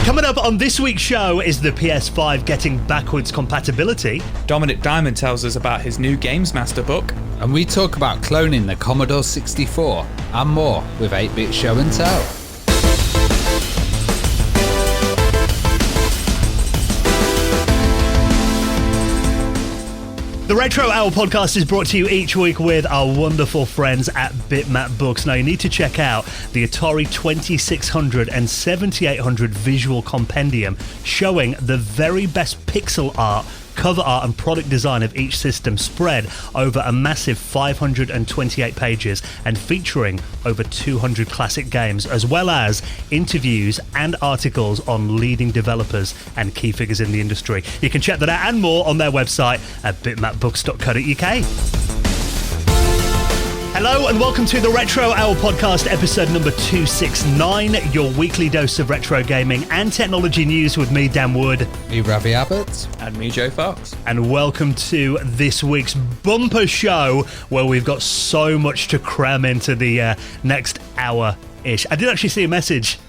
Coming up on this week's show is the PS5 getting backwards compatibility. Dominik Diamond tells us about his new Games Master book. And we talk about cloning the Commodore 64 and more with 8-Bit Show and Tell. The Retro Hour podcast is brought to you each week with our wonderful friends at Bitmap Books. Now, you need to check out the Atari 2600 and 7800 visual compendium showing the very best pixel art, cover art and product design of each system spread over a massive 528 pages and featuring over 200 classic games, as well as interviews and articles on leading developers and key figures in the industry. You can check that out and more on their website at bitmapbooks.co.uk. Hello and welcome to the Retro Hour podcast, episode number 269, your weekly dose of retro gaming and technology news with me, Dan Wood. Me, Ravi Abbott. And me, Joe Fox. And welcome to this week's bumper show, where we've got so much to cram into the next hour-ish. I did actually see a message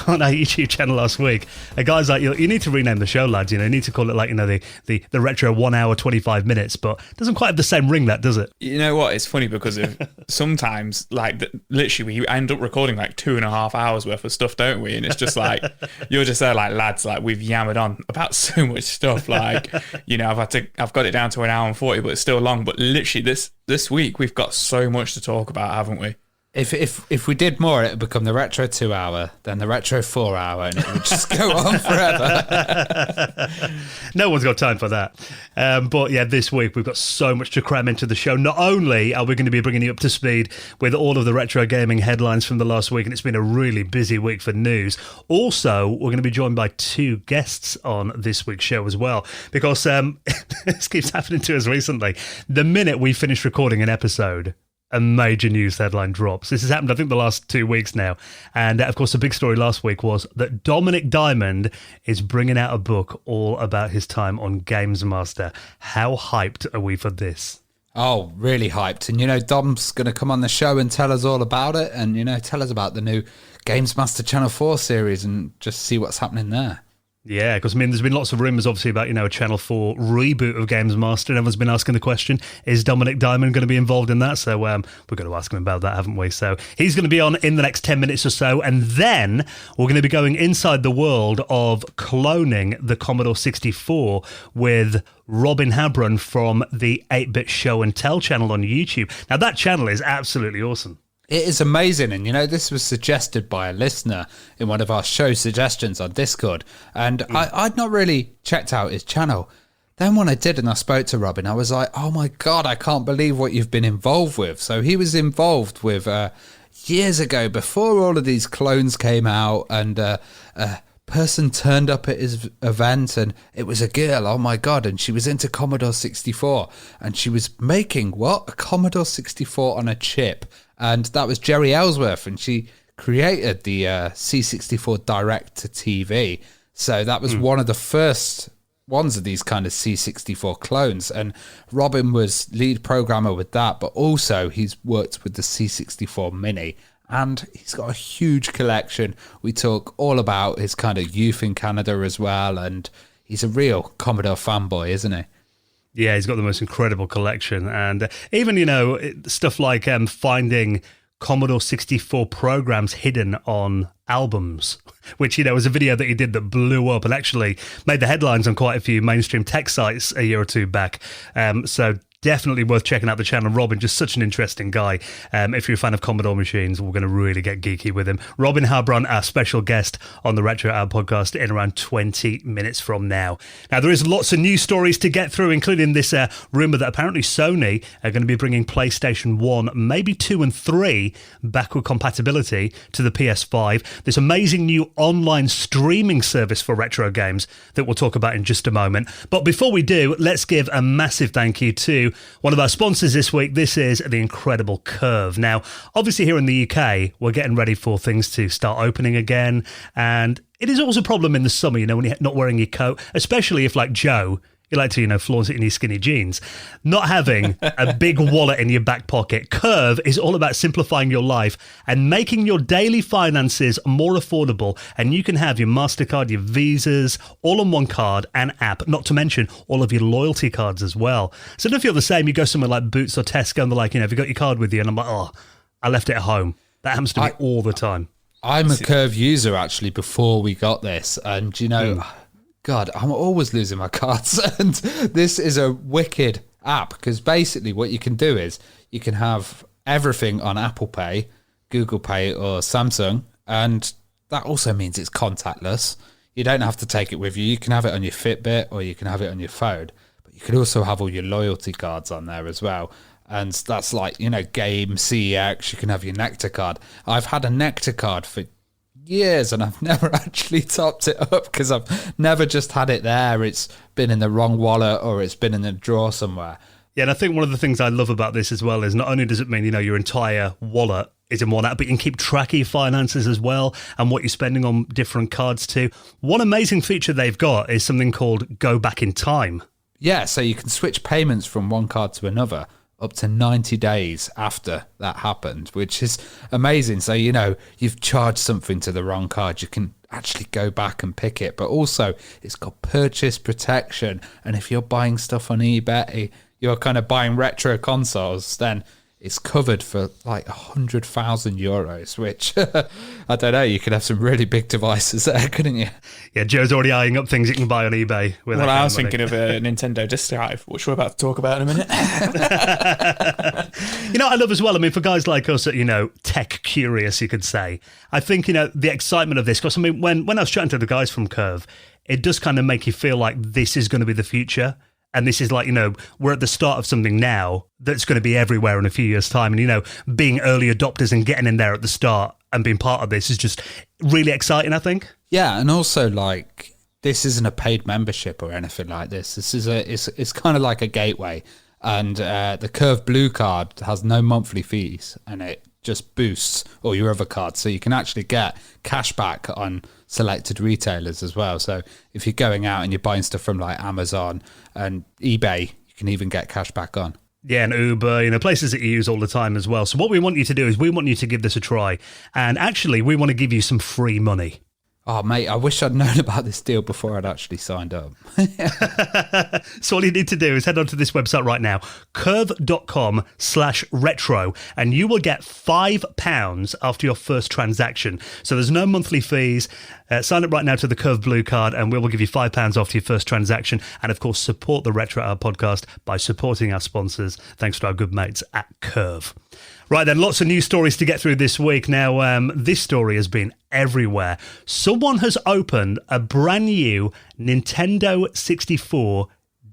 on our YouTube channel last week. A guy's like, you need to rename the show, lads. You need to call it like, the retro 1 hour, 25 minutes, but it doesn't quite have the same ring, that, does it? You know what? It's funny because of sometimes, literally, we end up recording like 2.5 hours worth of stuff, don't we? And it's just like, you're just there like, lads, like we've yammered on about so much stuff. Like, I've got it down to 1 hour and 40, but it's still long. But literally this week, we've got so much to talk about, haven't we? If we did more, it would become the Retro 2 hour, then the Retro 4 hour, and it would just go on forever. No one's got time for that. But yeah, this week we've got so much to cram into the show. Not only are we going to be bringing you up to speed with all of the retro gaming headlines from the last week, and it's been a really busy week for news, also we're going to be joined by two guests on this week's show as well, because this keeps happening to us recently. The minute we finish recording an episode, a major news headline drops. This has happened, I think, the last 2 weeks now. And, of course, the big story last week was that Dominik Diamond is bringing out a book all about his time on Games Master. How hyped are we for this? Oh, really hyped. And, Dom's going to come on the show and tell us all about it and, tell us about the new Games Master Channel 4 series and just see what's happening there. Yeah, because, there's been lots of rumours, obviously, about, a Channel 4 reboot of Games Master, and everyone's been asking the question, is Dominik Diamond going to be involved in that? So we're going to ask him about that, haven't we? So he's going to be on in the next 10 minutes or so, and then we're going to be going inside the world of cloning the Commodore 64 with Robin Habron from the 8-Bit Show and Tell channel on YouTube. Now, that channel is absolutely awesome. It is amazing, and this was suggested by a listener in one of our show suggestions on Discord, and I'd not really checked out his channel. Then when I did and I spoke to Robin, I was like, oh my God, I can't believe what you've been involved with. So he was involved with, years ago, before all of these clones came out, and a person turned up at his event, and it was a girl, oh my God, and she was into Commodore 64, and she was making, a Commodore 64 on a chip. And that was Jerry Ellsworth, and she created the C64 Direct to TV. So that was one of the first ones of these kind of C64 clones. And Robin was lead programmer with that, but also he's worked with the C64 Mini. And he's got a huge collection. We talk all about his kind of youth in Canada as well. And he's a real Commodore fanboy, isn't he? Yeah, he's got the most incredible collection. And even, stuff like finding Commodore 64 programs hidden on albums, which, was a video that he did that blew up and actually made the headlines on quite a few mainstream tech sites a year or two back. So definitely worth checking out the channel. Robin, just such an interesting guy. If you're a fan of Commodore machines, we're going to really get geeky with him. Robin Habron, our special guest on the Retro Hour podcast in around 20 minutes from now. Now, there is lots of news stories to get through, including this rumour that apparently Sony are going to be bringing PlayStation 1, maybe 2 and 3 backward compatibility to the PS5. This amazing new online streaming service for retro games that we'll talk about in just a moment. But before we do, let's give a massive thank you to one of our sponsors this week. This is the incredible Curve. Now, obviously here in the UK, we're getting ready for things to start opening again, and it is always a problem in the summer, when you're not wearing your coat, especially if, like Joe, You like to, flaunt it in your skinny jeans. Not having a big wallet in your back pocket. Curve is all about simplifying your life and making your daily finances more affordable. And you can have your MasterCard, your Visas, all on one card and app, not to mention all of your loyalty cards as well. So don't feel the same. You go somewhere like Boots or Tesco and they're like, have you got your card with you? And I'm like, oh, I left it at home. That happens to me all the time. I'm a Curve user, actually, before we got this. And, God, I'm always losing my cards. And this is a wicked app because basically what you can do is you can have everything on Apple Pay, Google Pay or Samsung. And that also means it's contactless. You don't have to take it with you. You can have it on your Fitbit or you can have it on your phone. But you can also have all your loyalty cards on there as well. And that's like, Game, CEX, you can have your Nectar card. I've had a Nectar card for years and I've never actually topped it up because I've never just had it there. It's been in the wrong wallet or it's been in a drawer somewhere. Yeah, and I think one of the things I love about this as well is not only does it mean, your entire wallet is in one app, but you can keep track of your finances as well and what you're spending on different cards too. One amazing feature they've got is something called Go Back in Time. Yeah, so you can switch payments from one card to another up to 90 days after that happened, which is amazing. So, you've charged something to the wrong card, you can actually go back and pick it. But also, it's got purchase protection. And if you're buying stuff on eBay, you're kind of buying retro consoles, then it's covered for like 100,000 euros, which, I don't know, you could have some really big devices there, couldn't you? Yeah, Joe's already eyeing up things you can buy on eBay. With I was thinking of a Nintendo disc drive, which we're about to talk about in a minute. I love as well, for guys like us that, tech curious, you could say, I think, the excitement of this, because, when I was chatting to the guys from Curve, it does kind of make you feel like this is going to be the future. And this is like, we're at the start of something now that's going to be everywhere in a few years' time. And, being early adopters and getting in there at the start and being part of this is just really exciting, I think. Yeah, and also, this isn't a paid membership or anything like this. This is it's kind of like a gateway. And the Curve Blue card has no monthly fees, and it just boosts all your other cards. So you can actually get cash back on selected retailers as well. So if you're going out and you're buying stuff from like Amazon and eBay, you can even get cash back on. Yeah, and Uber, places that you use all the time as well. So what we want you to do is we want you to give this a try. And actually, we want to give you some free money. Oh, mate, I wish I'd known about this deal before I'd actually signed up. So all you need to do is head onto this website right now, curve.com/retro, and you will get £5 after your first transaction. So there's no monthly fees. Sign up right now to the Curve Blue card, and we will give you £5 after your first transaction. And of course, support the Retro Hour podcast by supporting our sponsors, thanks to our good mates at Curve. Right then, lots of news stories to get through this week. Now, this story has been everywhere. Someone has opened a brand new Nintendo 64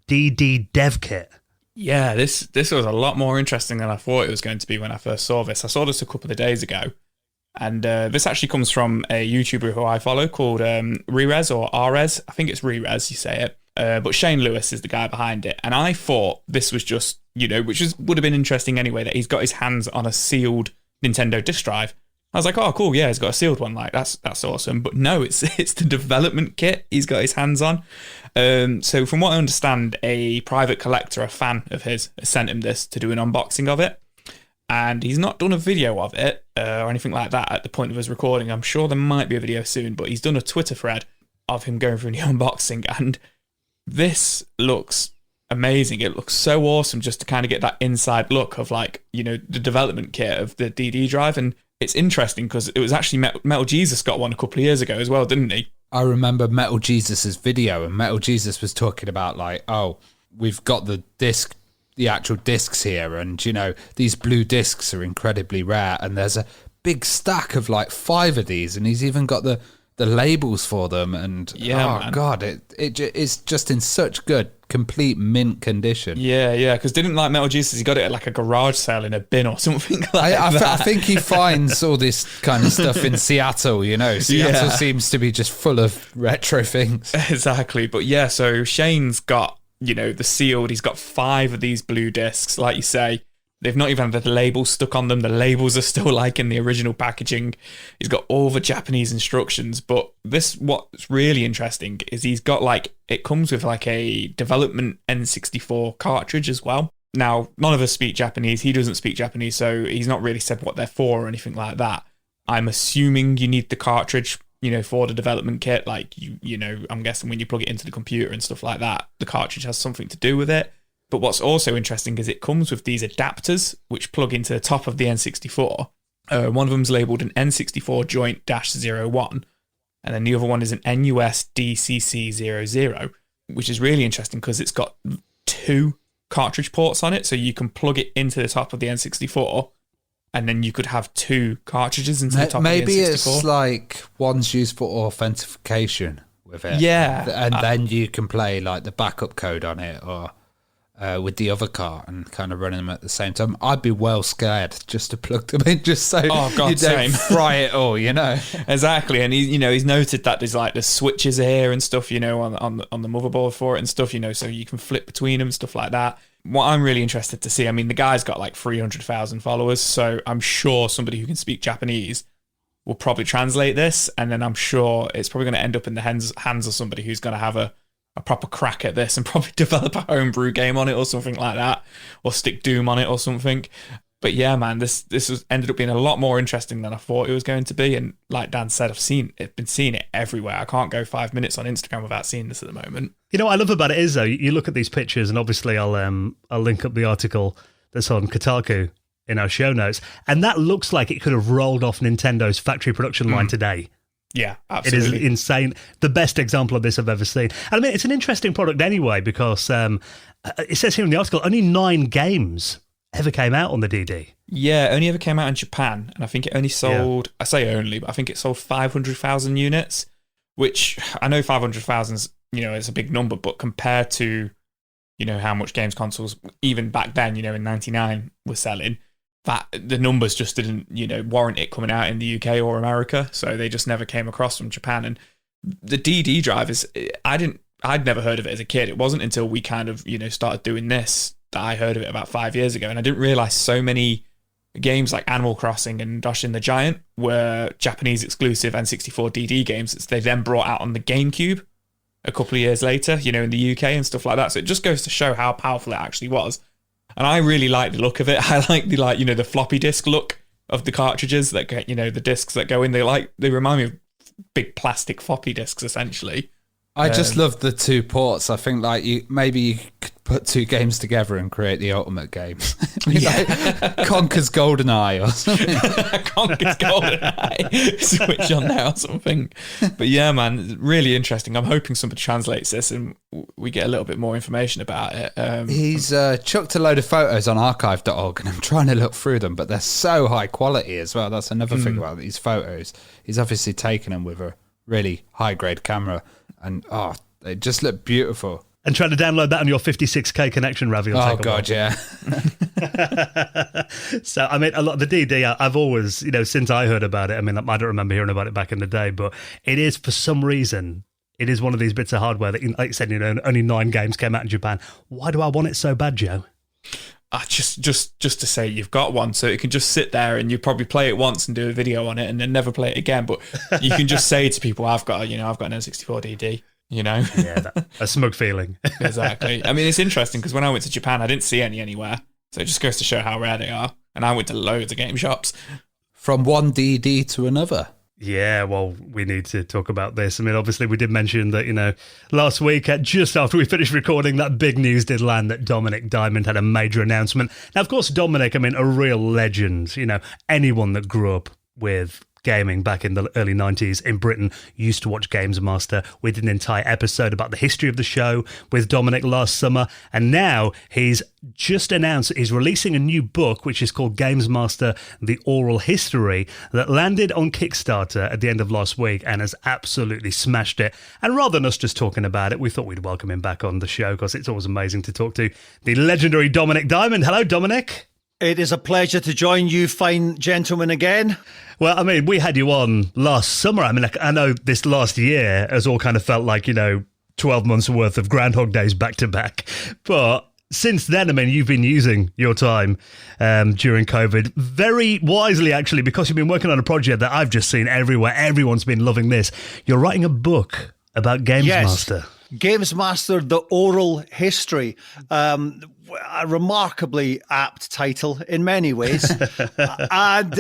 DD dev kit. Yeah, this was a lot more interesting than I thought it was going to be when I first saw this. I saw this a couple of days ago, and this actually comes from a YouTuber who I follow called Rerez or Arez. I think it's Rerez, you say it. But Shane Lewis is the guy behind it. And I thought this was just, would have been interesting anyway, that he's got his hands on a sealed Nintendo disk drive. I was like, oh, cool, yeah, he's got a sealed one. Like, that's awesome. But no, it's the development kit he's got his hands on. So from what I understand, a private collector, a fan of his, sent him this to do an unboxing of it. And he's not done a video of it or anything like that at the point of his recording. I'm sure there might be a video soon, but he's done a Twitter thread of him going through the unboxing, and this looks amazing. It looks so awesome just to kind of get that inside look of the development kit of the DD drive. And it's interesting because it was actually Metal Jesus got one a couple of years ago as well, didn't he? I remember Metal Jesus's video, and Metal Jesus was talking about we've got the actual discs here, and these blue discs are incredibly rare, and there's a big stack of 5 of these, and he's even got the labels for them, and man. God, it's just in such good, complete mint condition. Yeah, because didn't Metal Jesus, he got it at a garage sale in a bin or something that. I think he finds all this kind of stuff in Seattle, Seattle seems to be just full of retro things. Exactly, but yeah, so Shane's got, the sealed, he's got 5 of these blue discs, like you say. They've not even had the labels stuck on them. The labels are still like in the original packaging. He's got all the Japanese instructions. But what's really interesting is he's got like, it comes with like a development N64 cartridge as well. Now, none of us speak Japanese. He doesn't speak Japanese, so he's not really said what they're for or anything like that. I'm assuming you need the cartridge, for the development kit. Like, I'm guessing when you plug it into the computer and stuff like that, the cartridge has something to do with it. But what's also interesting is it comes with these adapters which plug into the top of the N64. One of them's labelled an N64 joint -01, and then the other one is an NUS DCC00, which is really interesting because it's got 2 cartridge ports on it, so you can plug it into the top of the N64, and then you could have 2 cartridges into the top of the N64. Maybe it's like one's used for authentication with it. Yeah. And then you can play like the backup code on it, or with the other cart, and kind of running them at the same time. I'd be well scared just to plug them in, just so you don't fry it all, Exactly. And he's noted that there's switches here and stuff, on the motherboard for it and stuff, so you can flip between them, stuff like that. What I'm really interested to see, I mean, the guy's got like 300,000 followers, so I'm sure somebody who can speak Japanese will probably translate this, and then I'm sure it's probably going to end up in the hands of somebody who's going to have a proper crack at this and probably develop a homebrew game on it or something like that, or stick Doom on it or something. But yeah, man, this ended up being a lot more interesting than I thought it was going to be. And like Dan said, I've been seeing it everywhere. I can't go 5 minutes on Instagram without seeing this at the moment. What I love about it is, though, you look at these pictures, and obviously I'll link up the article that's on Kotaku in our show notes, and that looks like it could have rolled off Nintendo's factory production line today. Yeah, absolutely. It is insane. The best example of this I've ever seen. And I mean, it's an interesting product anyway, because it says here in the article, only 9 games ever came out on the DD. Yeah, only ever came out in Japan. And I think it only sold, I say only, but I think it sold 500,000 units, which I know 500,000's, is a big number, but compared to, how much games consoles, even back then, in 99 were selling, that the numbers just didn't, warrant it coming out in the UK or America. So they just never came across from Japan. And the DD drive I'd never heard of it as a kid. It wasn't until we kind of, started doing this that I heard of it about 5 years ago. And I didn't realize so many games like Animal Crossing and Doshin the Giant were Japanese exclusive N64 DD games that they then brought out on the GameCube a couple of years later, in the UK and stuff like that. So it just goes to show how powerful it actually was. And I really like the look of it. I like the floppy disk look of the cartridges that get, the discs that go in. They remind me of big plastic floppy disks, essentially. I just love the 2 ports. I think maybe you could put 2 games together and create the ultimate game. Conker's GoldenEye or something. Conker's GoldenEye. Switch on there or something. But yeah, man, really interesting. I'm hoping somebody translates this and we get a little bit more information about it. He's chucked a load of photos on archive.org, and I'm trying to look through them, but they're so high quality as well. That's another thing about these photos. He's obviously taken them with a really high-grade camera, and they just look beautiful. And trying to download that on your 56k connection, Ravi. Oh, God, yeah. So, I mean, a lot of the DD, I've always, since I heard about it, I mean, I don't remember hearing about it back in the day, but it is, for some reason, it is one of these bits of hardware that, like you said, only 9 games came out in Japan. Why do I want it so bad, Joe? Just to say you've got one, so it can just sit there and you probably play it once and do a video on it and then never play it again. But you can just say to people, I've got an N64 DD. Yeah, a smug feeling. Exactly. I mean, it's interesting because when I went to Japan, I didn't see any anywhere, so it just goes to show how rare they are. And I went to loads of game shops. From one DD to another. Yeah, well, we need to talk about this. I mean, obviously, we did mention that, last week, just after we finished recording, that big news did land that Dominik Diamond had a major announcement. Now, of course, Dominik, I mean, a real legend. Anyone that grew up with gaming back in the early 90s in Britain used to watch Games Master. We did an entire episode about the history of the show with Dominik last summer, and now he's just announced he's releasing a new book which is called Games Master The Oral History, that landed on Kickstarter at the end of last week and has absolutely smashed it. And rather than us just talking about it, we thought we'd welcome him back on the show because it's always amazing to talk to the legendary Dominik Diamond. Hello, Dominik. It is a pleasure to join you fine gentlemen again. Well, I mean, we had you on last summer. I mean, I know this last year has all kind of felt like, 12 months worth of Groundhog Days back to back. But since then, I mean, you've been using your time during COVID very wisely, actually, because you've been working on a project that I've just seen everywhere. Everyone's been loving this. You're writing a book about Games Master. Games Master, the oral history. A remarkably apt title in many ways. We've been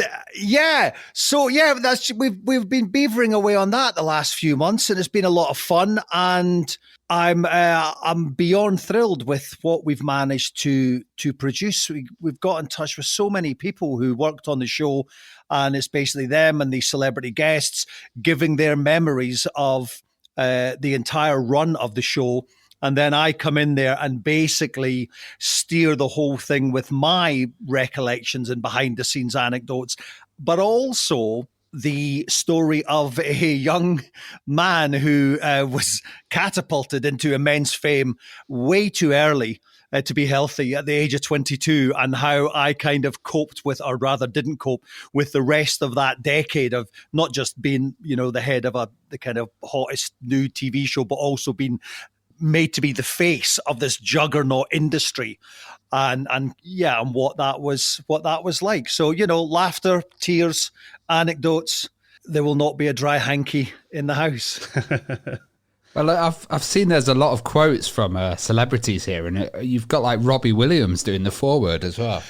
beavering away on that the last few months, and it's been a lot of fun. And I'm beyond thrilled with what we've managed to produce. We've got in touch with so many people who worked on the show, and it's basically them and the celebrity guests giving their memories of the entire run of the show. And then I come in there and basically steer the whole thing with my recollections and behind the scenes anecdotes, but also the story of a young man who was catapulted into immense fame way too early to be healthy at the age of 22, and how I kind of coped with, or rather didn't cope with, the rest of that decade of not just being, the head of the kind of hottest new TV show, but also being made to be the face of this juggernaut industry, and what that was like. So, laughter, tears, anecdotes. There will not be a dry hanky in the house. Well, I've seen there's a lot of quotes from celebrities here, and you've got like Robbie Williams doing the foreword as well.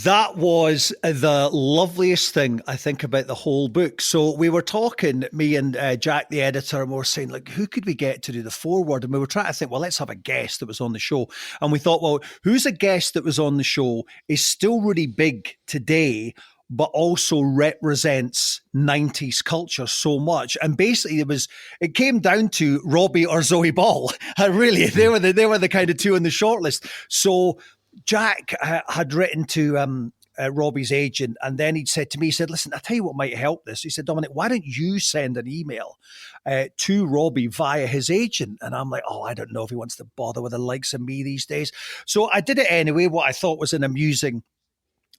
That was the loveliest thing, I think, about the whole book. So we were talking, me and Jack, the editor, and we were saying, like, who could we get to do the foreword? And we were trying to think, well, let's have a guest that was on the show. And we thought, well, who's a guest that was on the show is still really big today, but also represents 90s culture so much. And basically it came down to Robbie or Zoe Ball. Really, they were the kind of two in the shortlist. So Jack had written to Robbie's agent, and then he'd said to me, he said, listen, I'll tell you what might help this. He said, Dominik, why don't you send an email to Robbie via his agent? And I'm like, I don't know if he wants to bother with the likes of me these days. So I did it anyway, what I thought was an amusing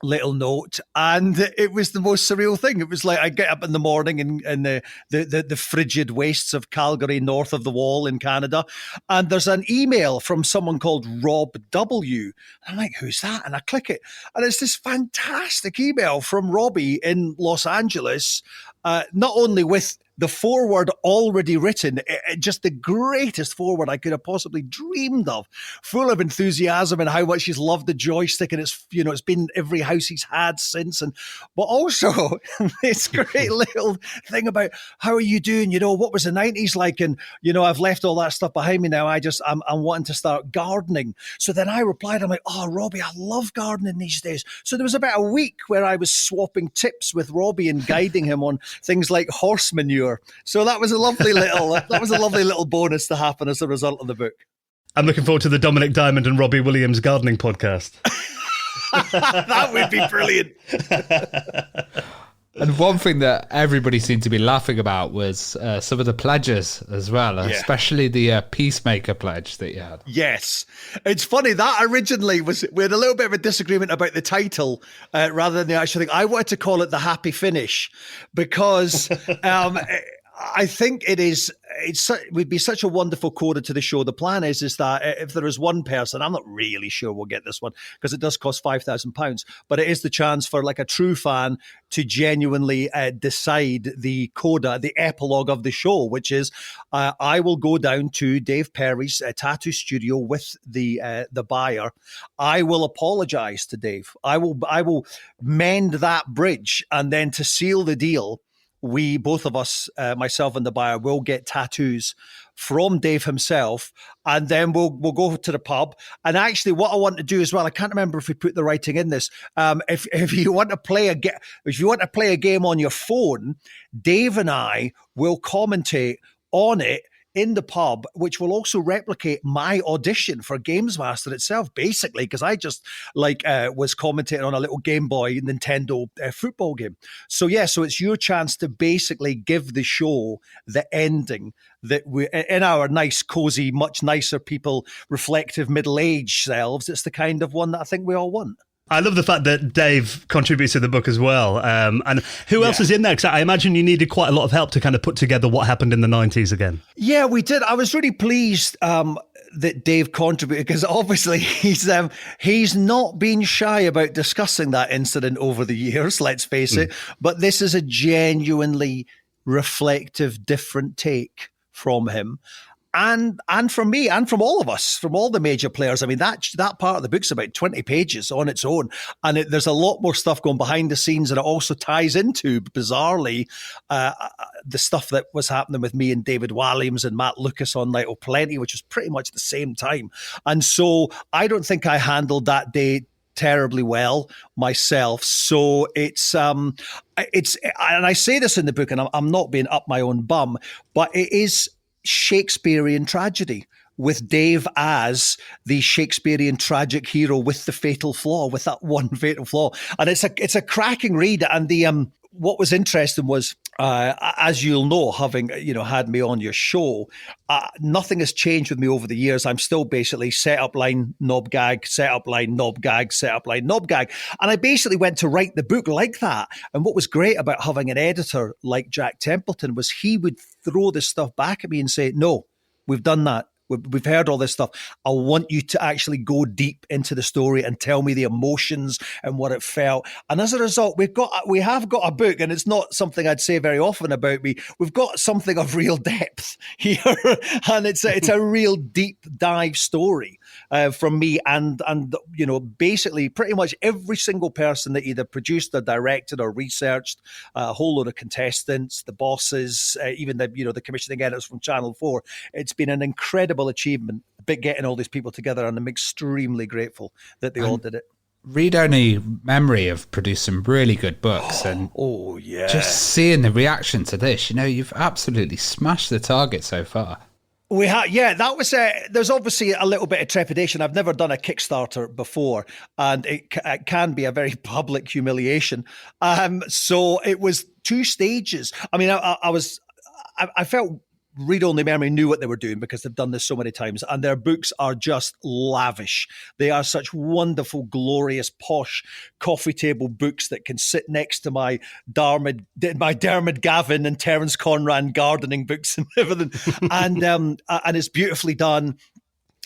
little note, and it was the most surreal thing. It was like I get up in the morning in the frigid wastes of Calgary, north of the wall in Canada, and there's an email from someone called Rob W. I'm like, who's that? And I click it, and it's this fantastic email from Robbie in Los Angeles, not only with the foreword already written, just the greatest foreword I could have possibly dreamed of, full of enthusiasm and how much he's loved the joystick, and it's been every house he's had since. But also this great little thing about how are you doing? What was the 90s like? And I've left all that stuff behind me now. I'm wanting to start gardening. So then I replied, I'm like, Robbie, I love gardening these days. So there was about a week where I was swapping tips with Robbie and guiding him on things like horse manure. So that was a lovely little bonus to happen as a result of the book. I'm looking forward to the Dominik Diamond and Robbie Williams gardening podcast. That would be brilliant. And one thing that everybody seemed to be laughing about was some of the pledges as well, especially the Peacemaker pledge that you had. Yes. It's funny, that originally we had a little bit of a disagreement about the title rather than the actual thing. I wanted to call it The Happy Finish because I think it would be such a wonderful coda to the show. The plan is that if there is one person, I'm not really sure we'll get this one because it does cost £5,000, but it is the chance for like a true fan to genuinely decide the coda, the epilogue of the show, which is I will go down to Dave Perry's tattoo studio with the buyer. I will apologize to Dave. I will mend that bridge, and then to seal the deal, we, both of us, myself and the buyer, will get tattoos from Dave himself, and then we'll go to the pub. And actually, what I want to do as well, I can't remember if we put the writing in this. If you want to play a game on your phone, Dave and I will commentate on it in the pub, which will also replicate my audition for Games Master itself, basically, because I just was commentating on a little Game Boy Nintendo football game. So it's your chance to basically give the show the ending that we, in our nice, cozy, much nicer people, reflective middle-aged selves, it's the kind of one that I think we all want. I love the fact that Dave contributes to the book as well. And who else is in there? Because I imagine you needed quite a lot of help to kind of put together what happened in the 90s again. Yeah, we did. I was really pleased that Dave contributed, because obviously he's not been shy about discussing that incident over the years, let's face it. But this is a genuinely reflective, different take from him. And from me and from all of us, from all the major players. I mean, that part of the book's about 20 pages on its own. And there's a lot more stuff going behind the scenes. And it also ties into, bizarrely, the stuff that was happening with me and David Walliams and Matt Lucas on Night of Plenty, which was pretty much the same time. And so I don't think I handled that day terribly well myself. So it's and I say this in the book, and I'm not being up my own bum, but it is Shakespearean tragedy, with Dave as the Shakespearean tragic hero with the fatal flaw, with that one fatal flaw. And it's a cracking read. And the what was interesting was, as you'll know, having had me on your show, nothing has changed with me over the years. I'm still basically set up line, knob gag, set up line, knob gag, set up line, knob gag. And I basically went to write the book like that. And what was great about having an editor like Jack Templeton was he would throw this stuff back at me and say, no, we've done that. We've heard all this stuff. I want you to actually go deep into the story and tell me the emotions and what it felt. And as a result, we have got a book, and it's not something I'd say very often about me. We've got something of real depth here, and it's a real deep dive story from me and basically pretty much every single person that either produced or directed or researched, a whole load of contestants, the bosses, even the commissioning editors from Channel 4. It's been an incredible achievement, but getting all these people together, and I'm extremely grateful that they all did it. Read only memory have produced some really good books, and just seeing the reaction to this, you've absolutely smashed the target so far. We have, that was there's obviously a little bit of trepidation. I've never done a Kickstarter before, and it can be a very public humiliation. So it was 2 stages. I mean, I felt Read Only Memory knew what they were doing because they've done this so many times, and their books are just lavish. They are such wonderful, glorious, posh coffee table books that can sit next to my Dermot Gavin and Terence Conran gardening books and everything, and it's beautifully done.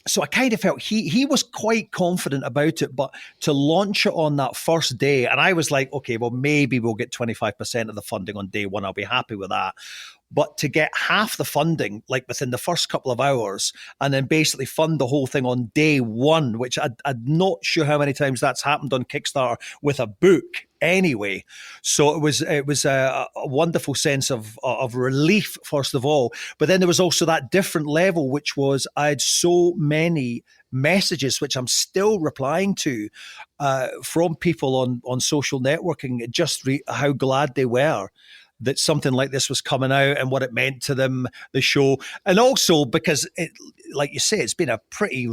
So I kind of felt he was quite confident about it, but to launch it on that first day, and I was like, okay, well, maybe we'll get 25% of the funding on day one. I'll be happy with that. But to get half the funding, like within the first couple of hours, and then basically fund the whole thing on day one, which I'm not sure how many times that's happened on Kickstarter with a book anyway. So it was a wonderful sense of relief, first of all. But then there was also that different level, which was I had so many messages, which I'm still replying to from people on social networking, just how glad they were that something like this was coming out and what it meant to them, the show. And also because, like you say, it's been a pretty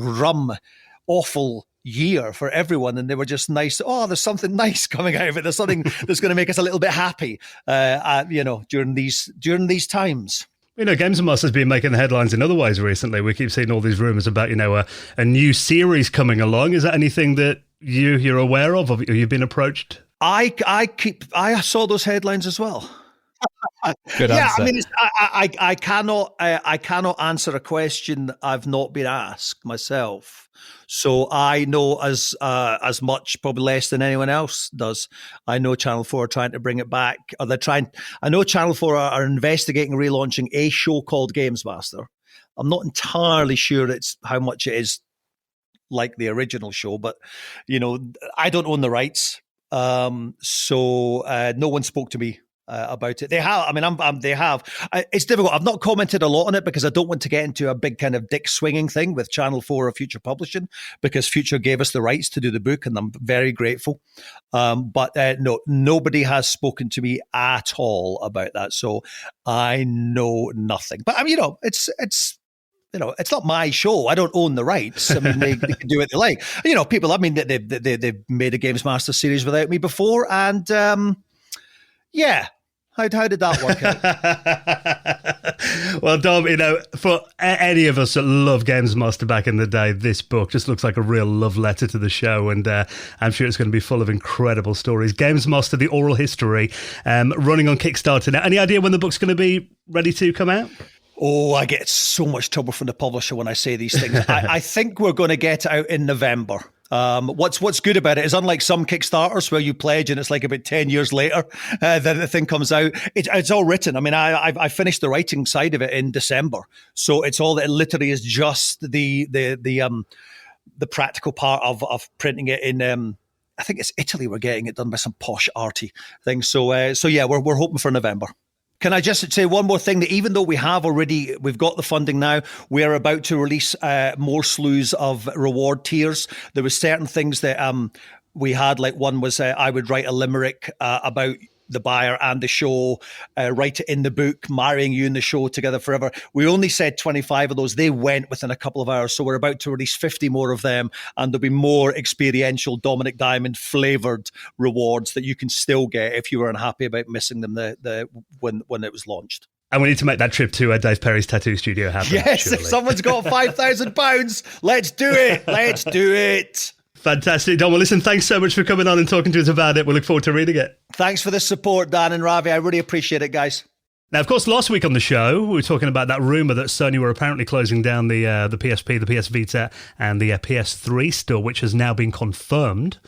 awful year for everyone, and they were just nice. Oh, there's something nice coming out of it. There's something that's going to make us a little bit happy, during these times. Games Master's been making the headlines in other ways recently. We keep seeing all these rumors about, a new series coming along. Is that anything that you're aware of? Have you been approached? I saw those headlines as well. Good answer. I mean, I cannot answer a question I've not been asked myself. So I know as much, probably less than anyone else does. I know Channel 4 are trying to bring it back. Or I know Channel 4 are investigating relaunching a show called Games Master. I'm not entirely sure it's how much it is like the original show, but I don't own the rights. So no one spoke to me about it. They have. I mean, they have. It's difficult. I've not commented a lot on it because I don't want to get into a big kind of dick swinging thing with Channel 4 or Future Publishing, because Future gave us the rights to do the book, and I'm very grateful. But no, nobody has spoken to me at all about that, so I know nothing. But I mean, it's not my show. I don't own the rights. I mean, they can do what they like. People. I mean, they've made a Games Master series without me before, and yeah. How did that work out? Well, Dom, for any of us that love Games Master back in the day, this book just looks like a real love letter to the show, and I'm sure it's going to be full of incredible stories. Games Master, The Oral History, running on Kickstarter now. Any idea when the book's going to be ready to come out? Oh, I get so much trouble from the publisher when I say these things. I think we're going to get it out in November. What's good about it is, unlike some Kickstarters where you pledge and it's like about 10 years later that the thing comes out, it's all written. I mean, I finished the writing side of it in December, so it's all that it literally is just the practical part of printing it in. I think it's Italy. We're getting it done by some posh arty thing. So yeah, we're hoping for November. Can I just say one more thing, that even though we've got the funding now, we're about to release more slews of reward tiers. There was certain things that we had, like one was I would write a limerick about the buyer and the show, write it in the book, marrying you and the show together forever. We only said 25 of those. They went within a couple of hours. So we're about to release 50 more of them, and there'll be more experiential Dominik Diamond flavored rewards that you can still get if you were unhappy about missing them when it was launched. And we need to make that trip to Dave Perry's tattoo studio happen. Yes, surely. if someone's got £5,000, let's do it. Let's do it. Fantastic, Dom. Well, listen, thanks so much for coming on and talking to us about it. We look forward to reading it. Thanks for the support, Dan and Ravi. I really appreciate it, guys. Now, of course, last week on the show, we were talking about that rumour that Sony were apparently closing down the PSP, the PS Vita, and the PS3 store, which has now been confirmed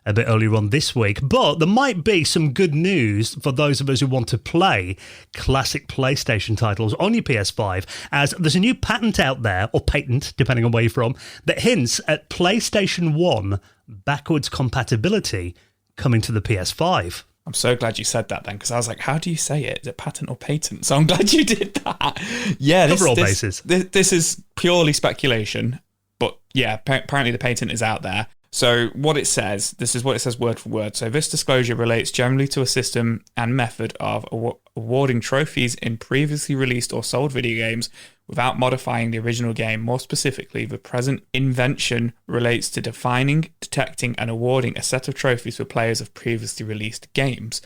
a bit earlier on this week. But there might be some good news for those of us who want to play classic PlayStation titles on your PS5, as there's a new patent out there, or patent, depending on where you're from, that hints at PlayStation 1 backwards compatibility coming to the PS5. I'm so glad you said that then, because I was like, how do you say it? Is it patent or patent? So I'm glad you did that. Yeah, Cover all bases. This is purely speculation, but yeah, apparently the patent is out there. So what it says, this is what it says word for word. So this disclosure relates generally to a system and method of awarding trophies in previously released or sold video games without modifying the original game. More specifically, the present invention relates to defining, detecting, and awarding a set of trophies for players of previously released games.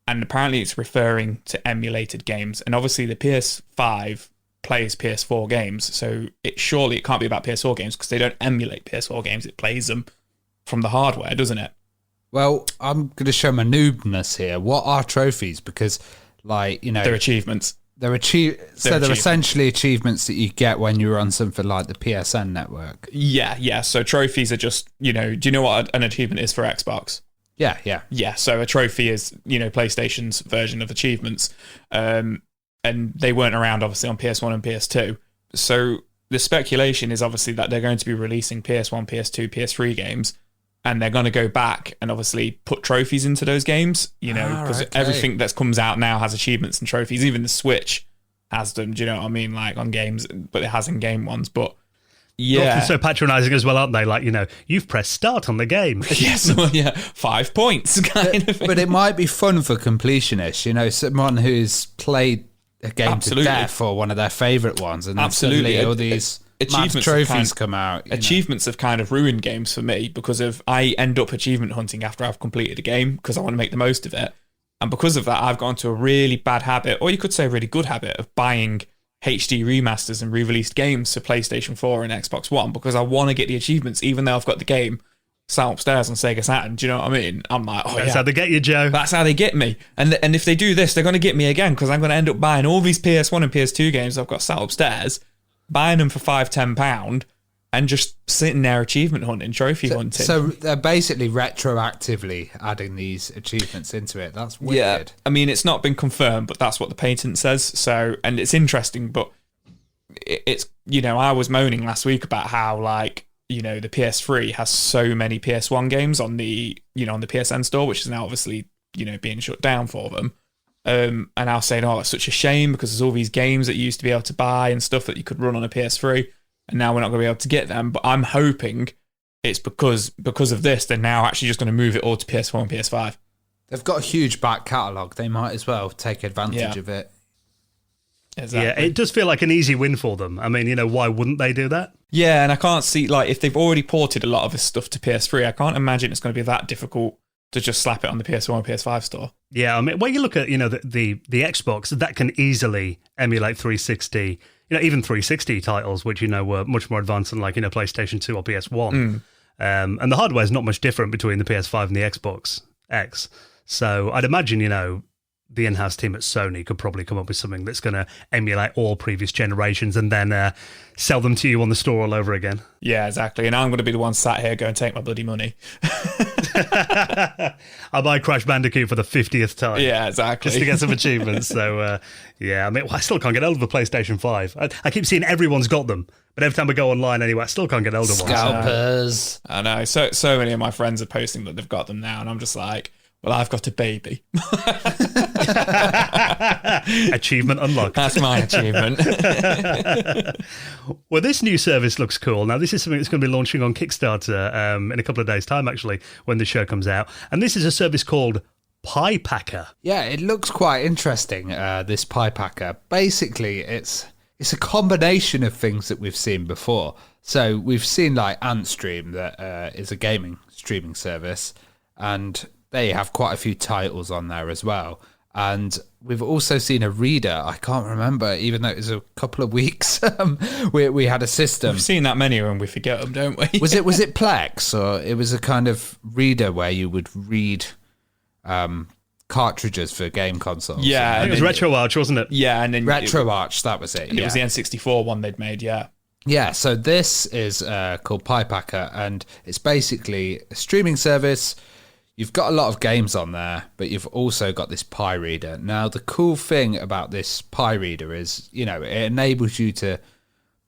And apparently it's referring to emulated games. And obviously the PS5 plays PS4 games, so it can't be about PS4 games because they don't emulate PS4 games. It plays them from the hardware, doesn't it? Well, I'm going to show my noobness here. What are trophies? Because, like, you know, they're achievements. They're essentially achievements that you get when you're on something like the PSN network. Yeah. So trophies are just, do you know what an achievement is for Xbox? Yeah. Yeah, so a trophy is, PlayStation's version of achievements. And they weren't around, obviously, on PS1 and PS2. So the speculation is obviously that they're going to be releasing PS1, PS2, PS3 games, and they're going to go back and obviously put trophies into those games, because everything that comes out now has achievements and trophies. Even the Switch has them, do you know what I mean? Like on games, but it has in-game ones. But yeah. They're so patronising as well, aren't they? Like, you've pressed start on the game. Yes, well, yeah, 5 points kind of thing. But it might be fun for completionists, someone who's played a game to death or one of their favourite ones, and then suddenly all these achievements trophies come out. Achievements have kind of ruined games for me because I end up achievement hunting after I've completed a game because I want to make the most of it. And because of that, I've gone to a really bad habit, or you could say a really good habit, of buying HD remasters and re-released games for PlayStation 4 and Xbox One because I want to get the achievements, even though I've got the game sat upstairs on Sega Saturn. Do you know what I mean? I'm like, That's how they get you, Joe. That's how they get me. And if they do this, they're going to get me again because I'm going to end up buying all these PS1 and PS2 games I've got sat upstairs, buying them for £5-10, and just sitting there achievement hunting, trophy hunting. So they're basically retroactively adding these achievements into it. That's wicked. Yeah, I mean, it's not been confirmed, but that's what the patent says. So, and it's interesting, but it's, I was moaning last week about how, like, the PS3 has so many PS1 games on the, on the PSN store, which is now obviously, being shut down for them. And I was saying, it's such a shame because there's all these games that you used to be able to buy and stuff that you could run on a PS3, and now we're not going to be able to get them. But I'm hoping it's because of this, they're now actually just going to move it all to PS4 and PS5. They've got a huge back catalogue. They might as well take advantage of it. Exactly. Yeah, it does feel like an easy win for them. I mean, why wouldn't they do that? Yeah, and I can't see, like, if they've already ported a lot of this stuff to PS3, I can't imagine it's going to be that difficult to just slap it on the PS4 and PS5 store. Yeah, I mean, when you look at, the Xbox, that can easily emulate 360, even 360 titles, which, were much more advanced than, like, PlayStation 2 or PS1. And the hardware is not much different between the PS5 and the Xbox X. So I'd imagine, the in-house team at Sony could probably come up with something that's going to emulate all previous generations and then sell them to you on the store all over again. Yeah, exactly. And I'm going to be the one sat here going, take my bloody money. I'll buy Crash Bandicoot for the 50th time. Yeah, exactly. Just to get some achievements. So, yeah, I mean, I still can't get hold of a PlayStation 5. I keep seeing everyone's got them, but every time I go online anyway, I still can't get hold of one. Scalpers. I know. So many of my friends are posting that they've got them now, and I'm just like, well, I've got a baby. Achievement unlocked. That's my achievement. Well, this new service looks cool. Now, this is something that's going to be launching on Kickstarter in a couple of days' time, actually, when the show comes out. And this is a service called Pie Packer. Yeah, it looks quite interesting, this Pie Packer. Basically, it's a combination of things that we've seen before. So we've seen like Antstream, that is a gaming streaming service, and they have quite a few titles on there as well. And we've also seen a reader. I can't remember, even though it was a couple of weeks. We had a system. We've seen that many and we forget them, don't we? Was it Plex, or it was a kind of reader where you would read cartridges for game consoles? I Yeah, think it was RetroArch, wasn't it? Yeah, and then RetroArch, that was it. it was the N64 one they'd made. Yeah. Yeah, so this is called Pie Packer, and it's basically a streaming service. You've got a lot of games on there, but you've also got this Pi reader. Now, the cool thing about this Pi reader is, you know, it enables you to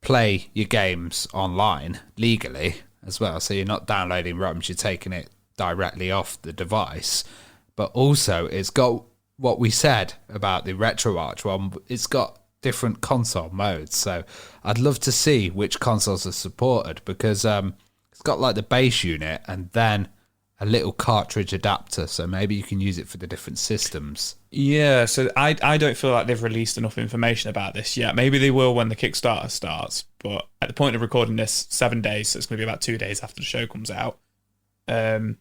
play your games online legally as well. So you're not downloading ROMs, you're taking it directly off the device. But also, it's got what we said about the RetroArch one. It's got different console modes. So I'd love to see which consoles are supported, because it's got like the base unit and then a little cartridge adapter, so maybe you can use it for the different systems. Yeah, so I don't feel like they've released enough information about this yet. Maybe they will when the Kickstarter starts, but at the point of recording this, 7 days, so it's going to be about 2 days after the show comes out. But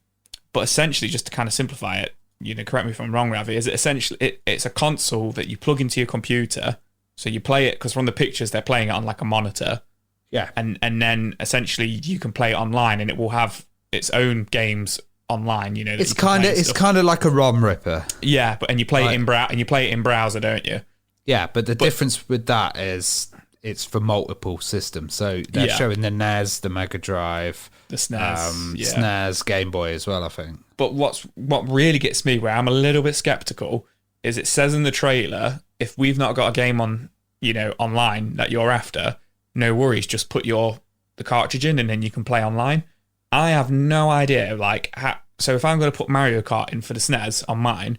essentially, just to kind of simplify it, you know, correct me if I'm wrong, Ravi, is it essentially, it's a console that you plug into your computer, so you play it, because from the pictures, they're playing it on like a monitor. Yeah. And then essentially you can play it online, and it will have its own games online, you know. It's kind of like a ROM ripper. Yeah, but you play it in browser, don't you? Yeah, but the difference with that is it's for multiple systems. So they're showing the NES, the Mega Drive, the SNES, SNES, Game Boy as well, I think. But what really gets me, where I'm a little bit skeptical, is it says in the trailer, if we've not got a game on, you know, online that you're after, no worries, just put the cartridge in and then you can play online. I have no idea, like, how, so if I'm going to put Mario Kart in for the SNES on mine,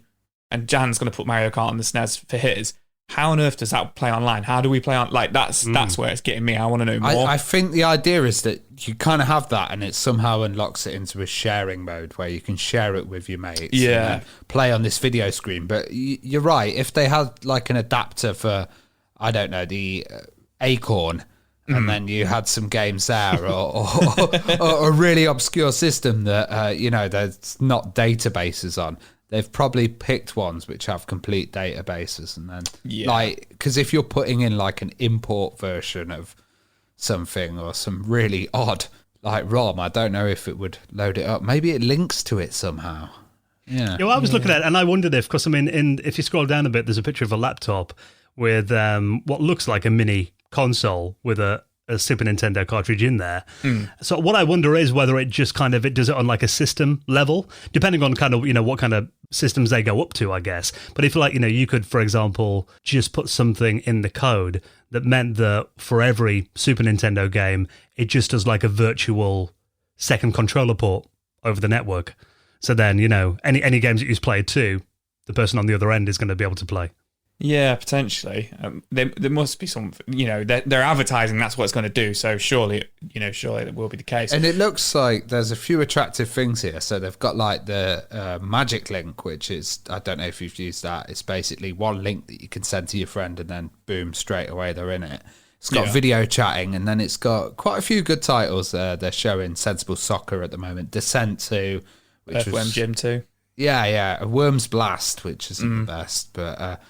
and Jan's going to put Mario Kart on the SNES for his, how on earth does that play online? How do we play on, like, that's where it's getting me. I want to know more. I think the idea is that you kind of have that, and it somehow unlocks it into a sharing mode where you can share it with your mates. Yeah. And then play on this video screen. But you're right, if they had, like, an adapter for, I don't know, the Acorn, and then you had some games there, or a really obscure system that, you know, there's not databases on. They've probably picked ones which have complete databases. And then, like, because if you're putting in, like, an import version of something or some really odd, like, ROM, I don't know if it would load it up. Maybe it links to it somehow. Yeah. I was looking at it, and I wondered because, I mean, if you scroll down a bit, there's a picture of a laptop with what looks like a mini console with a Super Nintendo cartridge in there. So what I wonder is whether it just kind of, it does it on like a system level, depending on kind of, you know, what kind of systems they go up to, I guess. But if, like, you know, you could, for example, just put something in the code that meant that for every Super Nintendo game, it just does like a virtual second controller port over the network. So then, you know, any games that you play too, the person on the other end is going to be able to play. Yeah, potentially. There must be some, you know, they're advertising that's what it's going to do. So surely that will be the case. And it looks like there's a few attractive things here. So they've got like the Magic Link, which is, I don't know if you've used that. It's basically one link that you can send to your friend and then boom, straight away they're in it. It's got video chatting, and then it's got quite a few good titles. They're showing Sensible Soccer at the moment, Descent 2, which Earthworm Jim 2. Yeah, Worms Blast, which isn't the best, but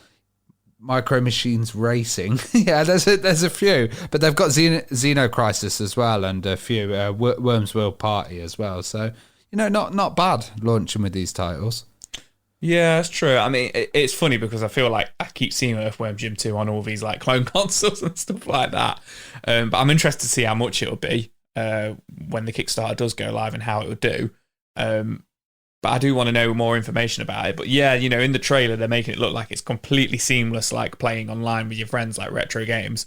Micro Machines Racing. Yeah, there's a few, but they've got Xeno Crisis as well, and a few Worms World Party as well. So, you know, not bad launching with these titles. Yeah, that's true. I mean, it's funny because I feel like I keep seeing Earthworm Jim 2 on all these like clone consoles and stuff like that. But I'm interested to see how much it'll be when the Kickstarter does go live and how it would do. But I do want to know more information about it. But yeah, you know, in the trailer, they're making it look like it's completely seamless, like playing online with your friends, like retro games.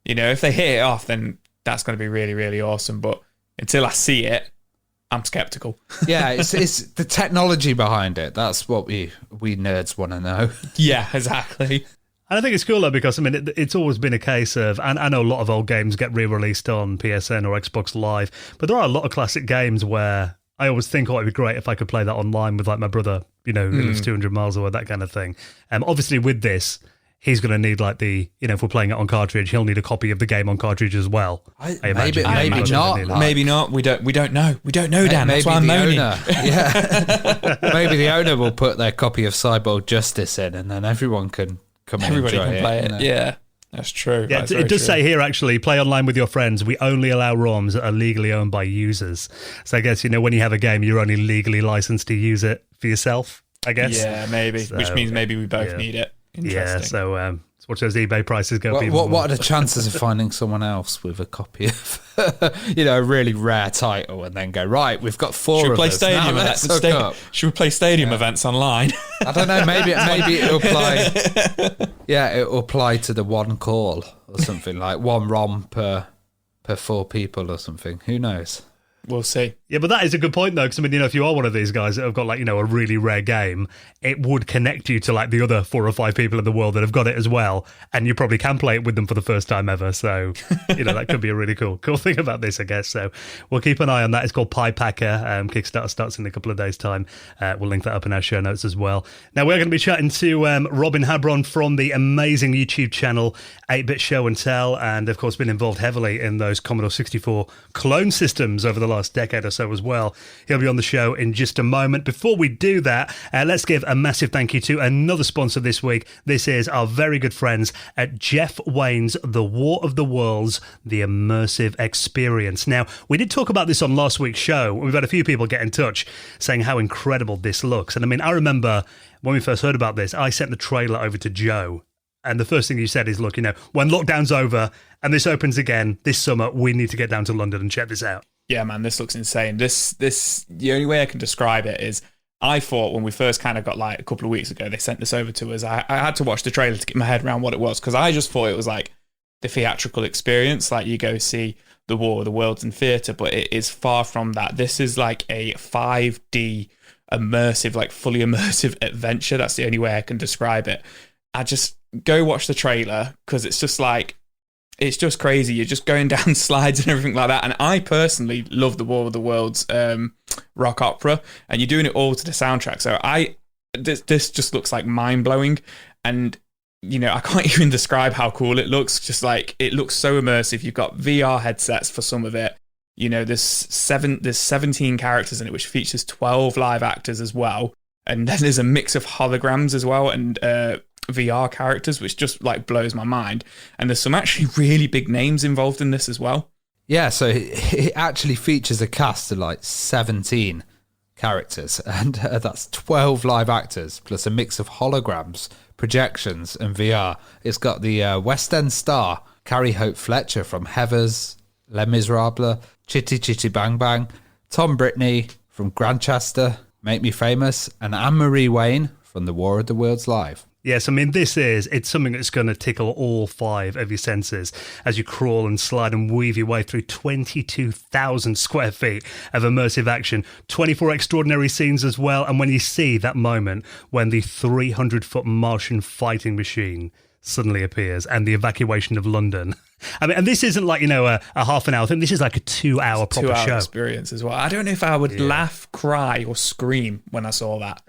You know, if they hit it off, then that's going to be really, really awesome. But until I see it, I'm skeptical. Yeah, it's the technology behind it. That's what we nerds want to know. Yeah, exactly. And I think it's cool though because I mean it's always been a case of, and I know a lot of old games get re-released on PSN or Xbox Live, but there are a lot of classic games where I always think, oh, it'd be great if I could play that online with like my brother, you know, who lives 200 miles away, that kind of thing. Obviously with this, he's going to need like the, you know, if we're playing it on cartridge, he'll need a copy of the game on cartridge as well. Maybe not. Maybe not. We don't know. We don't know, Dan. That's why I'm moaning. Yeah. Maybe the owner will put their copy of Cyborg Justice in, and then everyone can come and Everybody enjoy can play it. you know? Yeah, that's true. Yeah, it does say here actually, play online with your friends. We only allow ROMs that are legally owned by users. So I guess, you know, when you have a game, you're only legally licensed to use it for yourself, I guess. Yeah, maybe. So, which means maybe we both need it. Yeah, so let's watch those eBay prices go. What are the chances of finding someone else with a copy of, you know, a really rare title and then go, right, we've got four Should we of play us. Stadium Now events? let's hook up. Should we play Stadium events online? I don't know, maybe it'll apply. Yeah, it'll apply to the one call or something, like one ROM per 4 people or something. Who knows? We'll see. Yeah, but that is a good point, though, because, I mean, you know, if you are one of these guys that have got, like, you know, a really rare game, it would connect you to, like, the other 4 or 5 people in the world that have got it as well, and you probably can play it with them for the first time ever, so, you know, that could be a really cool thing about this, I guess. So we'll keep an eye on that. It's called Pie Packer. Kickstarter starts in a couple of days' time. We'll link that up in our show notes as well. Now, we're going to be chatting to Robin Habron from the amazing YouTube channel 8-Bit Show and Tell, and, of course, been involved heavily in those Commodore 64 clone systems over the last decade or so as well. He'll be on the show in just a moment. Before we do that, let's give a massive thank you to another sponsor this week. This is our very good friends at Jeff Wayne's The War of the Worlds, the Immersive Experience. Now, we did talk about this on last week's show. We've had a few people get in touch saying how incredible this looks. And I mean, I remember when we first heard about this, I sent the trailer over to Joe. And the first thing you said is, look, you know, when lockdown's over and this opens again this summer, we need to get down to London and check this out. Yeah, man, this looks insane. This the only way I can describe it is I thought when we first kind of got like a couple of weeks ago, they sent this over to us. I had to watch the trailer to get my head around what it was because I just thought it was like the theatrical experience, like you go see The War of the Worlds in theatre, but it is far from that. This is like a 5D immersive, like fully immersive adventure. That's the only way I can describe it. I just go watch the trailer because it's just like, it's just crazy. You're just going down slides and everything like that. And I personally love the War of the Worlds rock opera, and you're doing it all to the soundtrack. So this just looks like mind blowing, and you know I can't even describe how cool it looks. Just like it looks so immersive. You've got VR headsets for some of it. You know, there's 17 characters in it, which features 12 live actors as well, and then there's a mix of holograms as well and VR characters, which just like blows my mind. And there's some actually really big names involved in this as well. Yeah, so it actually features a cast of like 17 characters, and that's 12 live actors plus a mix of holograms, projections, and VR. It's got the West End star Carrie Hope Fletcher from Heathers, Les Miserables, Chitty Chitty Bang Bang, Tom Brittney from Grantchester, Make Me Famous, and Anne-Marie Wayne from The War of the Worlds Live. Yes, I mean, it's something that's going to tickle all 5 of your senses as you crawl and slide and weave your way through 22,000 square feet of immersive action, 24 extraordinary scenes as well, and when you see that moment when the 300-foot Martian fighting machine suddenly appears and the evacuation of London. I mean, and this isn't like, you know, a half an hour thing. This is like a 2-hour proper 2-hour show experience as well. I don't know if I would laugh, cry, or scream when I saw that.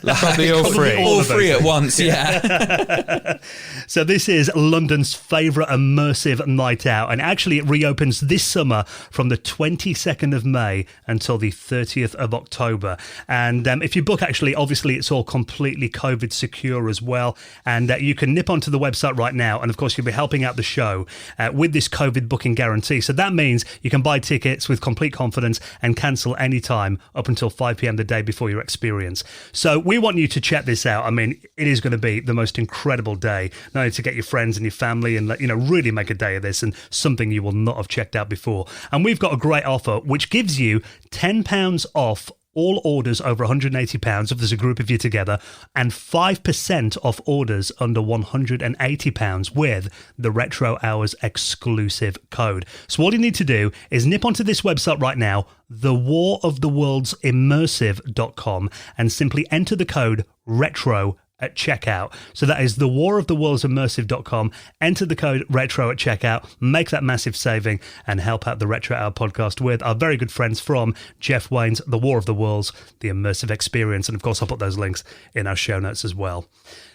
Probably all three. All three at once, yeah. So this is London's favourite immersive night out, and actually it reopens this summer from the 22nd of May until the 30th of October. And if you book, actually, obviously it's all completely COVID secure as well, and you can nip onto the website right now, and of course you'll be helping out the show with this COVID booking guarantee. So that means you can buy tickets with complete confidence and cancel anytime up until 5 p.m. the day before your experience. So we want you to check this out. I mean, it is going to be the most incredible day, not only to get your friends and your family and, really make a day of this, and something you will not have checked out before. And we've got a great offer which gives you £10 off all orders over £180 if there's a group of you together, and 5% off orders under £180 with the Retro Hours exclusive code. So all you need to do is nip onto this website right now, thewaroftheworldsimmersive.com, and simply enter the code RETRO at checkout. So that is thewaroftheworldsimmersive.com. Enter the code RETRO at checkout, make that massive saving, and help out the Retro Hour podcast with our very good friends from Jeff Wayne's The War of the Worlds, the immersive experience. And of course, I'll put those links in our show notes as well.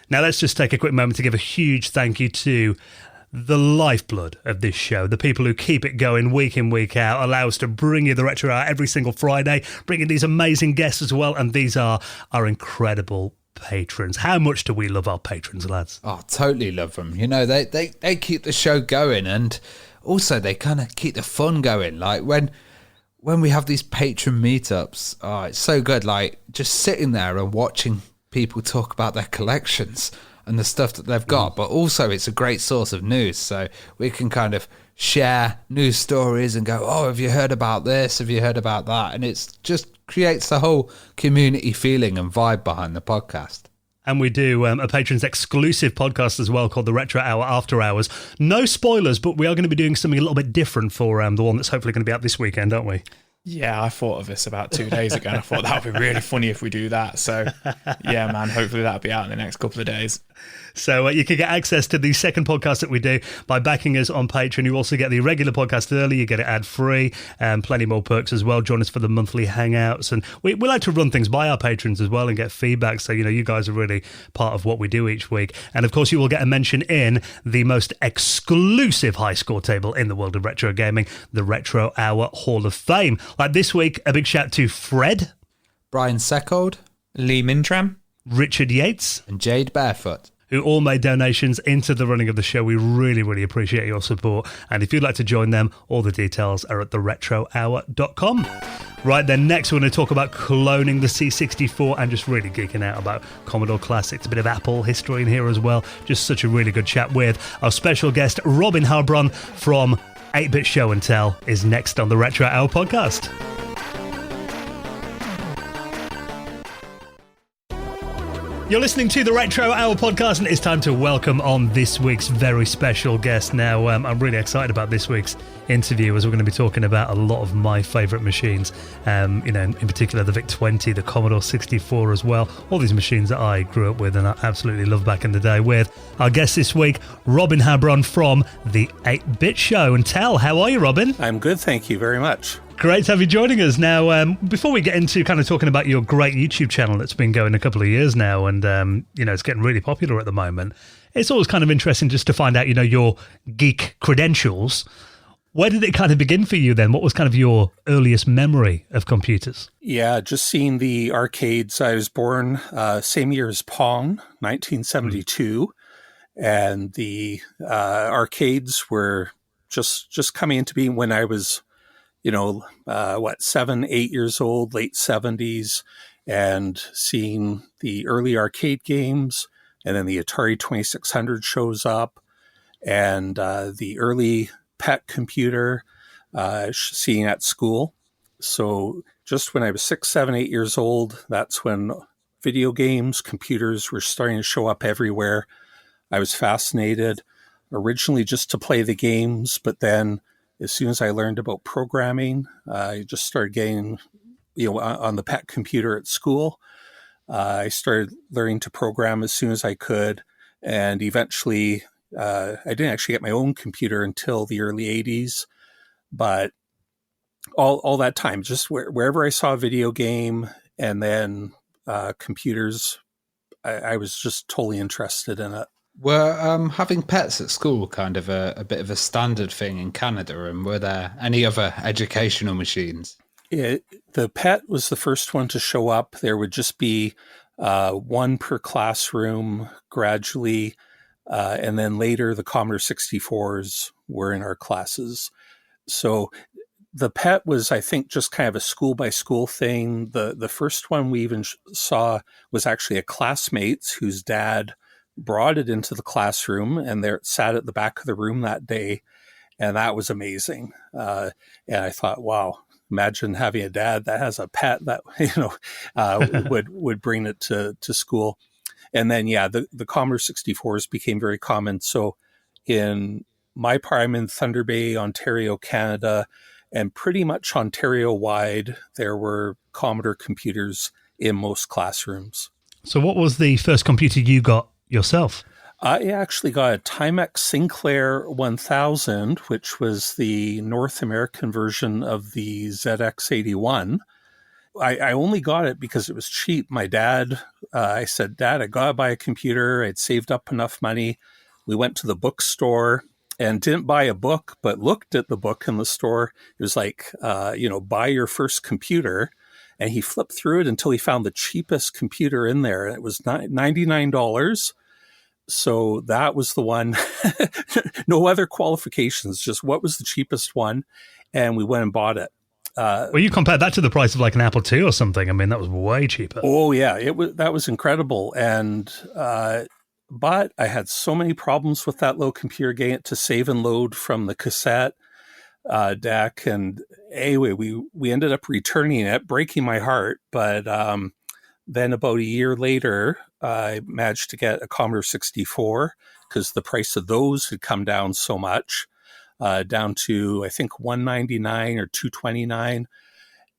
Now, let's just take a quick moment to give a huge thank you to the lifeblood of this show, the people who keep it going week in, week out, allow us to bring you the Retro Hour every single Friday, bringing these amazing guests as well. And these are our incredible patrons. How much do we love our patrons, lads? Oh, totally love them. They keep the show going, and also they kind of keep the fun going. Like when we have these patron meetups, oh, it's so good. Like just sitting there and watching people talk about their collections and the stuff that they've got. But also it's a great source of news, so we can kind of share news stories and go, oh, have you heard about this? Have you heard about that? And it's just creates the whole community feeling and vibe behind the podcast. And we do a patrons exclusive podcast as well called the Retro Hour After Hours. No spoilers, but we are going to be doing something a little bit different for the one that's hopefully going to be out this weekend, aren't we? Yeah, I thought of this about 2 days ago, and I thought that would be really funny if we do that. So, yeah, man, hopefully that'll be out in the next couple of days. So you can get access to the second podcast that we do by backing us on Patreon. You also get the regular podcast early. You get it ad-free, and plenty more perks as well. Join us for the monthly hangouts. And we like to run things by our patrons as well and get feedback. So, you guys are really part of what we do each week. And, of course, you will get a mention in the most exclusive high score table in the world of retro gaming, the Retro Hour Hall of Fame. Like this week, a big shout to Fred, Brian Seckold, Lee Mintram, Richard Yates, and Jade Barefoot, who all made donations into the running of the show. We really, really appreciate your support. And if you'd like to join them, all the details are at theretrohour.com. Right then, next we're going to talk about cloning the C64 and just really geeking out about Commodore Classics. A bit of Apple history in here as well. Just such a really good chat with our special guest, Robin Habron from 8-Bit Show and Tell, is next on the Retro Hour podcast. You're listening to the Retro Hour podcast, and it's time to welcome on this week's very special guest. Now, I'm really excited about this week's interview, as we're going to be talking about a lot of my favourite machines, in particular the VIC-20, the Commodore 64 as well, all these machines that I grew up with and I absolutely loved back in the day, with our guest this week, Robin Habron from the 8-Bit Show and Tell. How are you, Robin? I'm good, thank you very much. Great to have you joining us. Now, before we get into kind of talking about your great YouTube channel that's been going a couple of years now, and, it's getting really popular at the moment, it's always kind of interesting just to find out, your geek credentials. Where did it kind of begin for you then? What was kind of your earliest memory of computers? Yeah, just seeing the arcades. I was born same year as Pong, 1972, and the arcades were just coming into being when I was 7, 8 years old, late 70s, and seeing the early arcade games, and then the Atari 2600 shows up, and the early PET computer, seeing at school. So just when I was 6, 7, 8 years old, that's when video games, computers were starting to show up everywhere. I was fascinated, originally just to play the games, but then as soon as I learned about programming, I just started getting, on the PET computer at school. I started learning to program as soon as I could. And eventually, I didn't actually get my own computer until the early 80s. But all that time, just wherever I saw a video game and then computers, I was just totally interested in it. Were having pets at school kind of a bit of a standard thing in Canada, and were there any other educational machines? The PET was the first one to show up. There would just be one per classroom gradually, and then later the Commodore 64s were in our classes. So the pet was, I think, just kind of a school by school thing. The first one we even saw was actually a classmate's whose dad brought it into the classroom, and there it sat at the back of the room that day. And that was amazing. And I thought, wow, imagine having a dad that has a pet that, would bring it to school. And then, the Commodore 64s became very common. So in my part, I'm in Thunder Bay, Ontario, Canada, and pretty much Ontario-wide, there were Commodore computers in most classrooms. So what was the first computer you got yourself? I actually got a Timex Sinclair 1000, which was the North American version of the ZX81. I only got it because it was cheap. My dad, I said, Dad, I got to buy a computer. I'd saved up enough money. We went to the bookstore and didn't buy a book, but looked at the book in the store. It was like, buy your first computer. And he flipped through it until he found the cheapest computer in there. It was $99. So that was the one. No other qualifications, just what was the cheapest one. And we went and bought it. Well, you compared that to the price of like an Apple II or something. I mean, that was way cheaper. Oh, yeah. That was incredible. And but I had so many problems with that little computer, getting it to save and load from the cassette deck. And anyway, we ended up returning it, breaking my heart. But then about a year later, I managed to get a Commodore 64 because the price of those had come down so much, down to, I think, $199 or $229.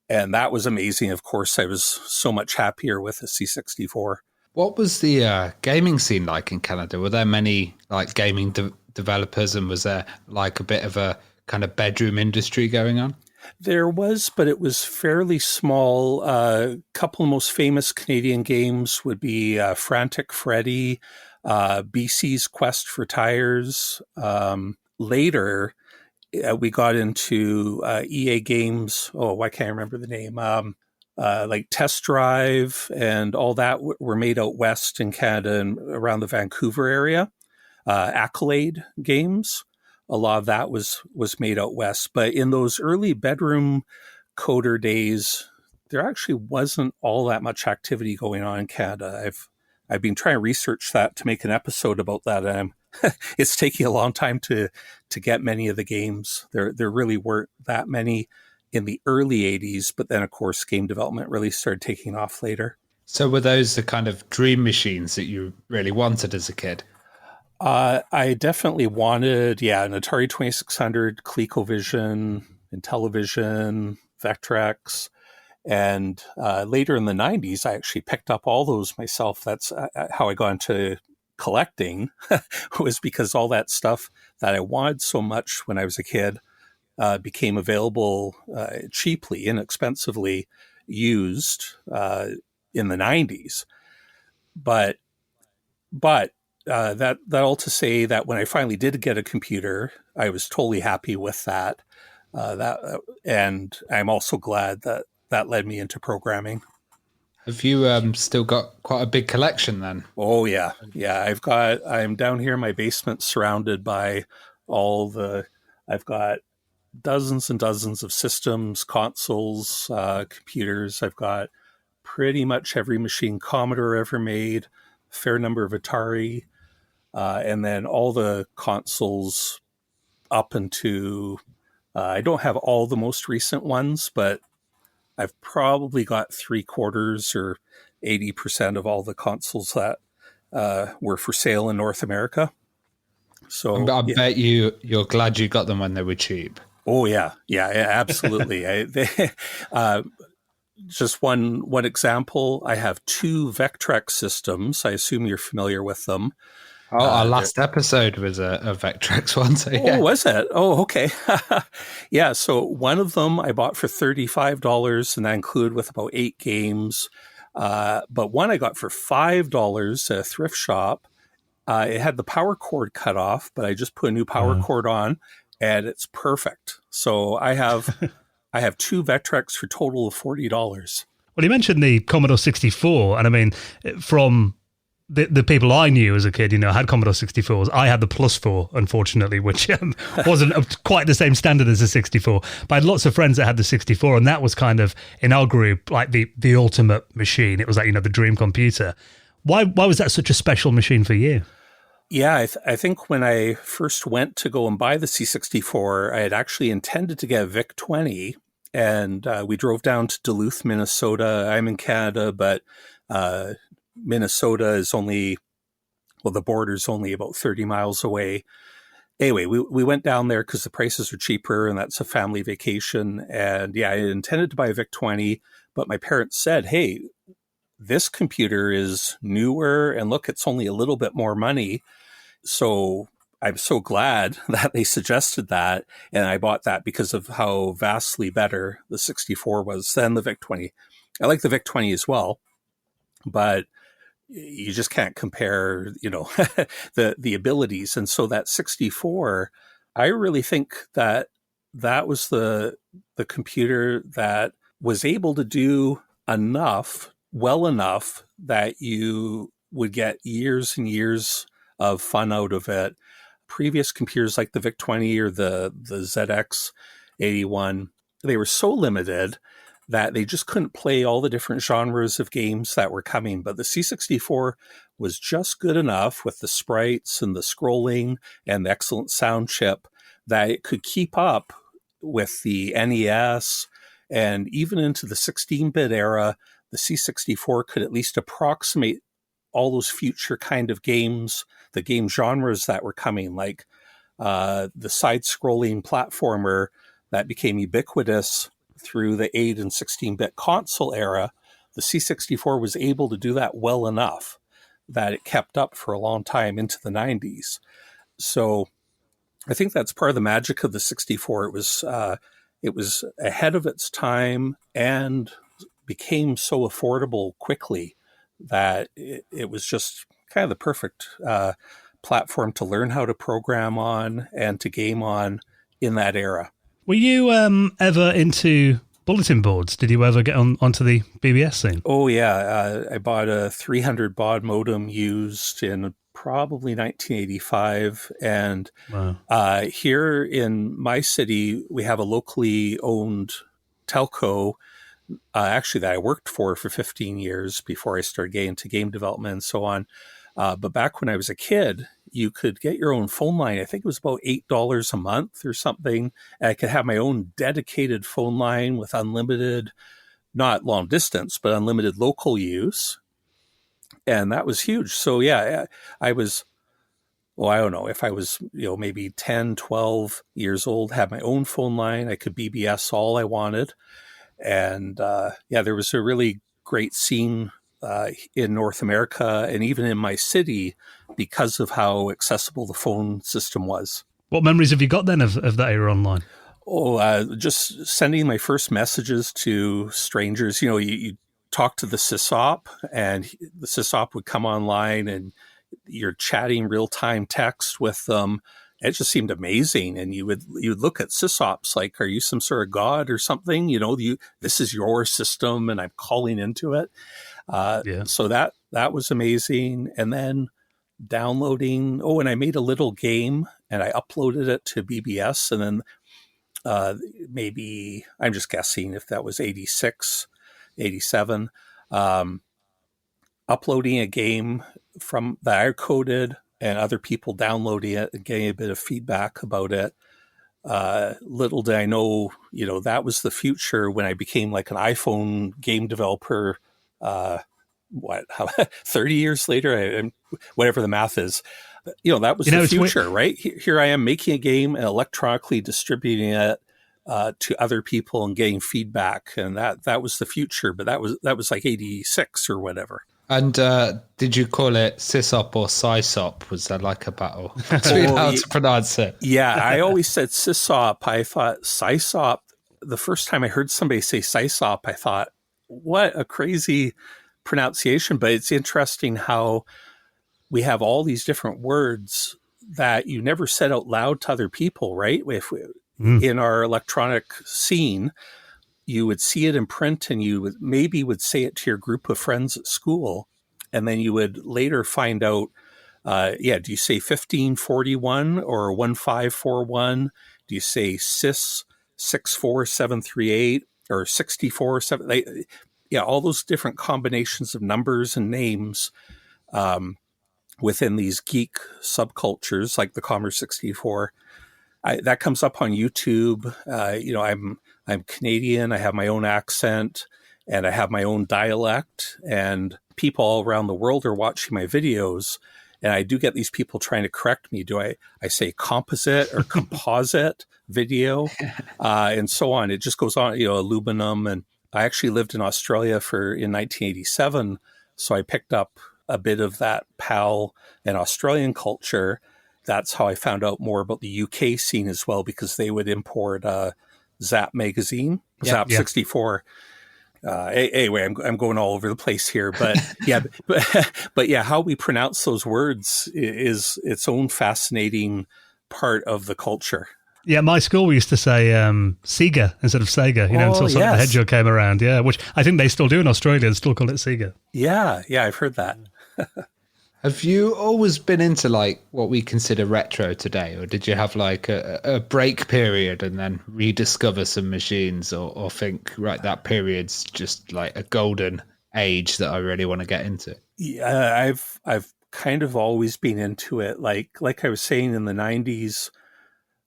And that was amazing. Of course, I was so much happier with a C64. What was the gaming scene like in Canada? Were there many like gaming developers, and was there like a bit of a kind of bedroom industry going on? There was, but it was fairly small. A couple of most famous Canadian games would be Frantic Freddy, BC's Quest for Tires. Later, we got into EA games. Oh, why can't I remember the name? Like Test Drive and all that were made out west in Canada and around the Vancouver area. Accolade games. A lot of that was made out west. But in those early bedroom coder days, there actually wasn't all that much activity going on in Canada. I've been trying to research that to make an episode about that. And it's taking a long time to get many of the games. There really weren't that many in the early 80s, but then, of course, game development really started taking off later. So were those the kind of dream machines that you really wanted as a kid? I definitely wanted, an Atari 2600, ColecoVision, Intellivision, Vectrex. And later in the 90s, I actually picked up all those myself. That's how I got into collecting, was because all that stuff that I wanted so much when I was a kid became available cheaply, inexpensively used in the 90s. But that all to say that when I finally did get a computer, I was totally happy with that. And I'm also glad that led me into programming. Have you still got quite a big collection then? Oh yeah. I'm down here in my basement surrounded by I've got dozens and dozens of systems, consoles, computers. I've got pretty much every machine Commodore ever made, a fair number of Atari, and then all the consoles up into, I don't have all the most recent ones, but I've probably got 3/4 or 80% of all the consoles that were for sale in North America. So I bet you're glad you got them when they were cheap. Oh yeah, absolutely. Just one example. I have 2 Vectrex systems. I assume you're familiar with them. Oh, our last episode was a Vectrex one. So yeah. Oh, was it? Oh, okay. Yeah. So one of them I bought for $35, and that included with about 8 games. But one I got for $5 at a thrift shop. It had the power cord cut off, but I just put a new power cord on, and it's perfect. So I have 2 Vectrex for a total of $40. Well, you mentioned the Commodore 64, and I mean, from the people I knew as a kid, had Commodore 64s. I had the Plus 4, unfortunately, which wasn't of quite the same standard as the 64. But I had lots of friends that had the 64, and that was kind of, in our group, like the ultimate machine. It was like, the dream computer. Why was that such a special machine for you? Yeah, I think when I first went to go and buy the C64, I had actually intended to get a VIC-20, and we drove down to Duluth, Minnesota. I'm in Canada, but Minnesota is the border's only about 30 miles away. Anyway, we went down there because the prices are cheaper and that's a family vacation. And yeah, I intended to buy a VIC-20, but my parents said, hey, this computer is newer and look, it's only a little bit more money. So I'm so glad that they suggested that. And I bought that because of how vastly better the 64 was than the VIC-20. I like the VIC-20 as well, but you just can't compare, the abilities. And so that 64, I really think that was the computer that was able to do well enough that you would get years and years of fun out of it. Previous computers like the VIC-20 or the ZX81, they were so limited that they just couldn't play all the different genres of games that were coming. But the C64 was just good enough with the sprites and the scrolling and the excellent sound chip that it could keep up with the NES. And even into the 16-bit era, the C64 could at least approximate all those future kind of games, the game genres that were coming, like the side-scrolling platformer that became ubiquitous through the 8 and 16-bit console era. The C64 was able to do that well enough that it kept up for a long time into the 90s. So I think that's part of the magic of the 64. It was ahead of its time and became so affordable quickly that it was just kind of the perfect platform to learn how to program on and to game on in that era. Were you ever into bulletin boards? Did you ever get onto the BBS scene? Oh, yeah. I bought a 300 baud modem used in probably 1985. And wow. Here in my city, we have a locally owned telco, actually that I worked for 15 years before I started getting into game development and so on. But back when I was a kid, you could get your own phone line. I think it was about $8 a month or something. And I could have my own dedicated phone line with unlimited, not long distance, but unlimited local use. And that was huge. So yeah, I was, I don't know, if I was, maybe 10, 12 years old, had my own phone line. I could BBS all I wanted. And there was a really great scene in North America and even in my city because of how accessible the phone system was. What memories have you got then of that era online? Just sending my first messages to strangers. You talk to the sysop and the sysop would come online and you're chatting real-time text with them. It just seemed amazing. And you would look at sysops like, are you some sort of god or something? This is your system and I'm calling into it. So that was amazing. And then downloading, and I made a little game and I uploaded it to BBS. And then maybe, I'm just guessing if that was 86, 87, uploading a game from that I coded and other people downloading it and getting a bit of feedback about it. Little did I know, that was the future when I became like an iPhone game developer. 30 years later, whatever the math is, that was the future, right? Here I am making a game and electronically distributing it to other people and getting feedback. And that was the future, but that was like 86 or whatever. And did you call it sysop or sysop? Was there like a battle between how to pronounce it? Yeah, I always said sysop. I thought sysop. The first time I heard somebody say sysop, I thought, what a crazy pronunciation. But it's interesting how we have all these different words that you never said out loud to other people, right? In our electronic scene, you would see it in print and you would say it to your group of friends at school. And then you would later find out, do you say 1541 or 1541? Do you say CIS 64738 or 647? Yeah, all those different combinations of numbers and names within these geek subcultures like the Commodore 64. That comes up on YouTube. I'm Canadian. I have my own accent and I have my own dialect, and people all around the world are watching my videos. And I do get these people trying to correct me. Do I say composite or composite video and so on? It just goes on, aluminum. And I actually lived in Australia in 1987. So I picked up a bit of that PAL and Australian culture. That's how I found out more about the UK scene as well, because they would import Zap magazine, Zap 64. Anyway, I'm going all over the place here, but but yeah, how we pronounce those words is its own fascinating part of the culture. Yeah, my school used to say Sega instead of Sega, until Sonic the Hedgehog came around. Yeah, which I think they still do in Australia. They still call it Sega. Yeah, I've heard that. Have you always been into like what we consider retro today, or did you have like a break period and then rediscover some machines, or think, right, that period's just like a golden age that I really want to get into? Yeah, I've kind of always been into it. Like I was saying, in the 90s,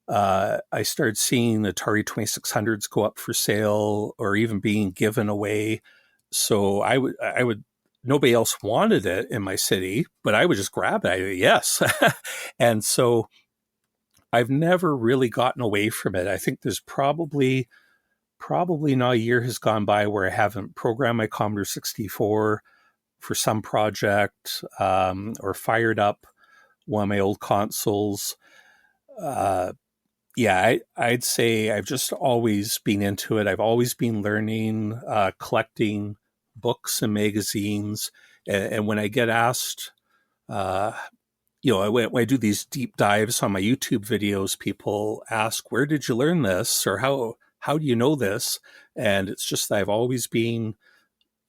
I started seeing Atari 2600s go up for sale or even being given away. So I would. Nobody else wanted it in my city, but I would just grab it. Yes. And so I've never really gotten away from it. I think there's probably not a year has gone by where I haven't programmed my Commodore 64 for some project, or fired up one of my old consoles. I'd say I've just always been into it. I've always been learning, collecting books and magazines. And when I get asked, when I do these deep dives on my YouTube videos, people ask, where did you learn this? Or how do you know this? And it's just that I've always been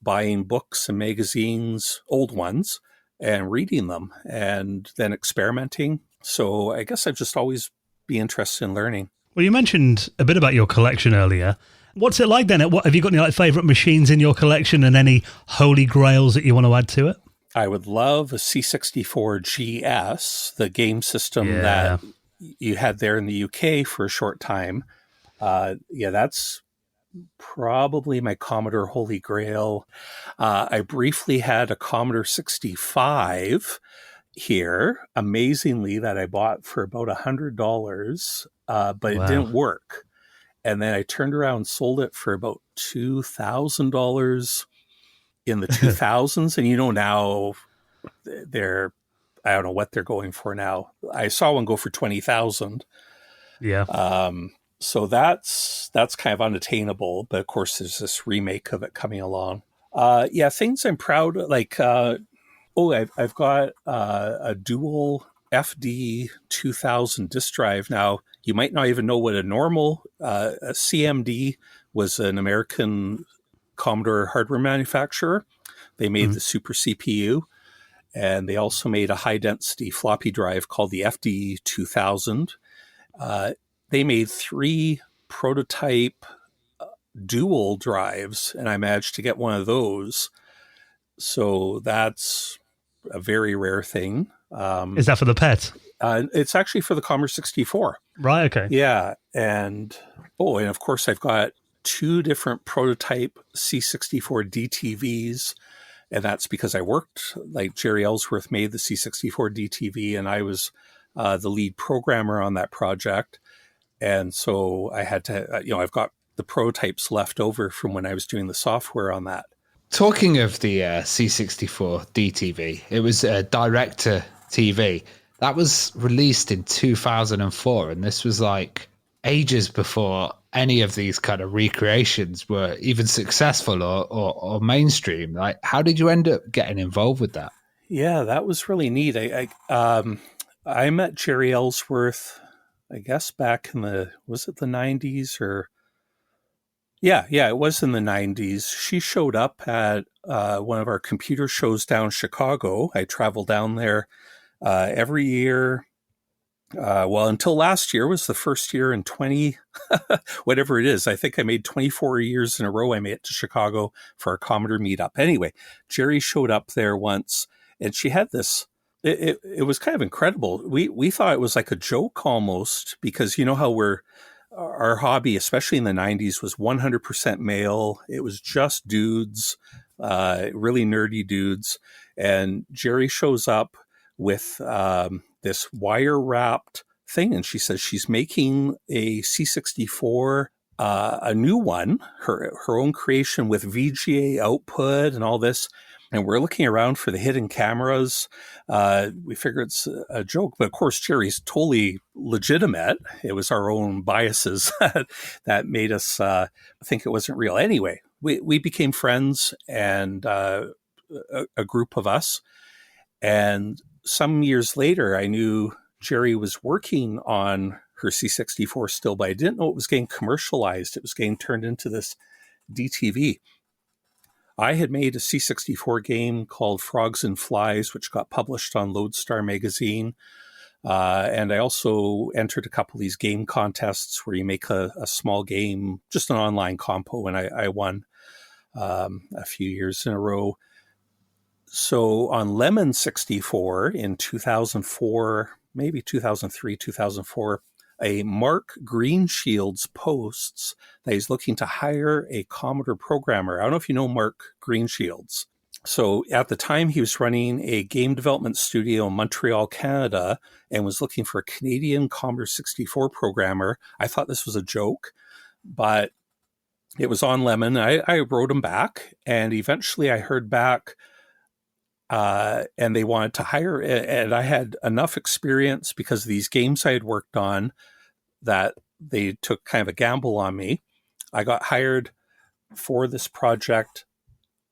buying books and magazines, old ones, and reading them and then experimenting. So I guess I've just always been interested in learning. Well, you mentioned a bit about your collection earlier. What's it like then? What have you got any favorite machines in your collection, and any holy grails that you want to add to it? I would love a C64 GS, the game system that you had there in the UK for a short time. That's probably my Commodore holy grail. I briefly had a Commodore 65 here, amazingly, that I bought for about $100, but it didn't work. And then I turned around and sold it for about $2,000 in the 2000s. And now I don't know what they're going for now. I saw one go for 20,000. Yeah. So that's kind of unattainable. But of course, there's this remake of it coming along. Things I'm proud of, like, I've got a dual FD 2000 disk drive. Now, you might not even know what a normal a CMD was. An American Commodore hardware manufacturer. They made the Super CPU, and they also made a high-density floppy drive called the FD 2000. They made 3 prototype dual drives, and I managed to get one of those. So that's a very rare thing. Is that for the pet? It's actually for the Commodore 64. Right, okay. Yeah, and of course I've got 2 different prototype C64 DTVs, and that's because I worked, like Jerry Ellsworth made the C64 DTV, and I was the lead programmer on that project. And so I had to, I've got the prototypes left over from when I was doing the software on that. Talking of the C64 DTV, it was a director TV. That was released in 2004, and this was like ages before any of these kind of recreations were even successful or mainstream. Like, how did you end up getting involved with that? Yeah, that was really neat. I met Jerry Ellsworth, I guess back in was it the 90s or Yeah, yeah, it was in the 90s. She showed up at one of our computer shows down in Chicago. I travel down there every year. Well, until last year was the first year in 20, whatever it is. I think I made 24 years in a row. I made it to Chicago for a Commodore meetup. Anyway, Jerry showed up there once, and she had this. It was kind of incredible. We thought it was like a joke almost, because you know how our hobby, especially in the 90s, was 100% male. It was just dudes, really nerdy dudes. And Jerry shows up with this wire wrapped thing, and she says she's making a C64, a new one, her own creation with VGA output and all this. And we're looking around for the hidden cameras. We figure it's a joke, but of course Jerry's totally legitimate. It was our own biases that made us think it wasn't real. Anyway, we became friends, and a group of us. And some years later, I knew Jerry was working on her C64 still, but I didn't know it was getting commercialized. It was getting turned into this DTV. I had made a C64 game called Frogs and Flies, which got published on Lodestar magazine. And I also entered a couple of these game contests where you make a small game, just an online compo, and I won a few years in a row. So on Lemon 64 in 2004, maybe 2003, 2004, a Mark Greenshields posts that he's looking to hire a Commodore programmer. I don't know if you know Mark Greenshields. So at the time, he was running a game development studio in Montreal, Canada, and was looking for a Canadian Commodore 64 programmer. I thought this was a joke, but it was on Lemon. I wrote him back, and eventually I heard back, and they wanted to hire, and I had enough experience because of these games I had worked on that they took kind of a gamble on me. I got hired for this project,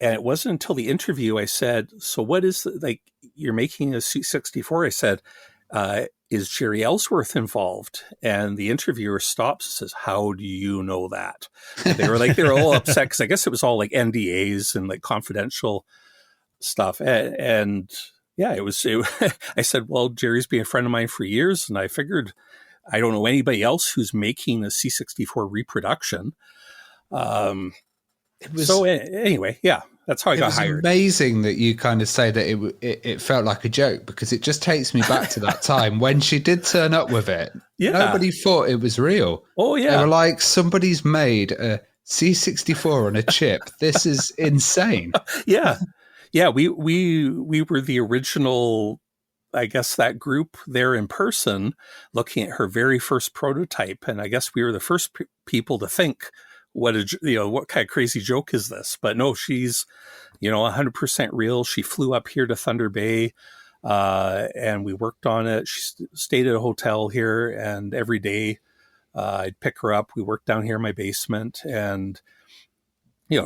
and it wasn't until the interview I said, so what is, like, you're making a C64? I said, is Jerry Ellsworth involved? And the interviewer stops and says, how do you know that? And they were all upset, because I guess it was all like NDAs and like confidential stuff. And yeah, I said, well, Jerry's been a friend of mine for years, and I figured I don't know anybody else who's making a C64 reproduction. So anyway, yeah, that's how I got hired. It's amazing that you kind of say that it felt like a joke, because it just takes me back to that time when she did turn up with it. Yeah. Nobody thought it was real. Oh, yeah. They were like, somebody's made a C64 on a chip. This is insane. Yeah. Yeah, we were the original, I guess, that group there in person looking at her very first prototype. And I guess we were the first people to think, what kind of crazy joke is this? But no, she's, 100% real. She flew up here to Thunder Bay, and we worked on it. She stayed at a hotel here, and every day I'd pick her up. We worked down here in my basement, and,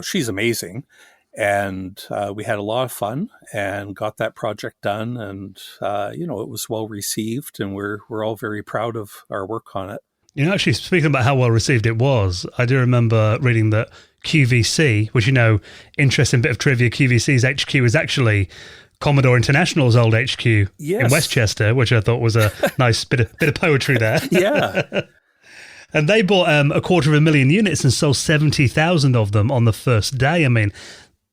she's amazing. And we had a lot of fun and got that project done. And, it was well received, and we're all very proud of our work on it. Actually, speaking about how well received it was, I do remember reading that QVC, which, interesting bit of trivia, QVC's HQ is actually Commodore International's old HQ in Westchester, which I thought was a nice bit of poetry there. Yeah. And they bought 250,000 units and sold 70,000 of them on the first day. I mean,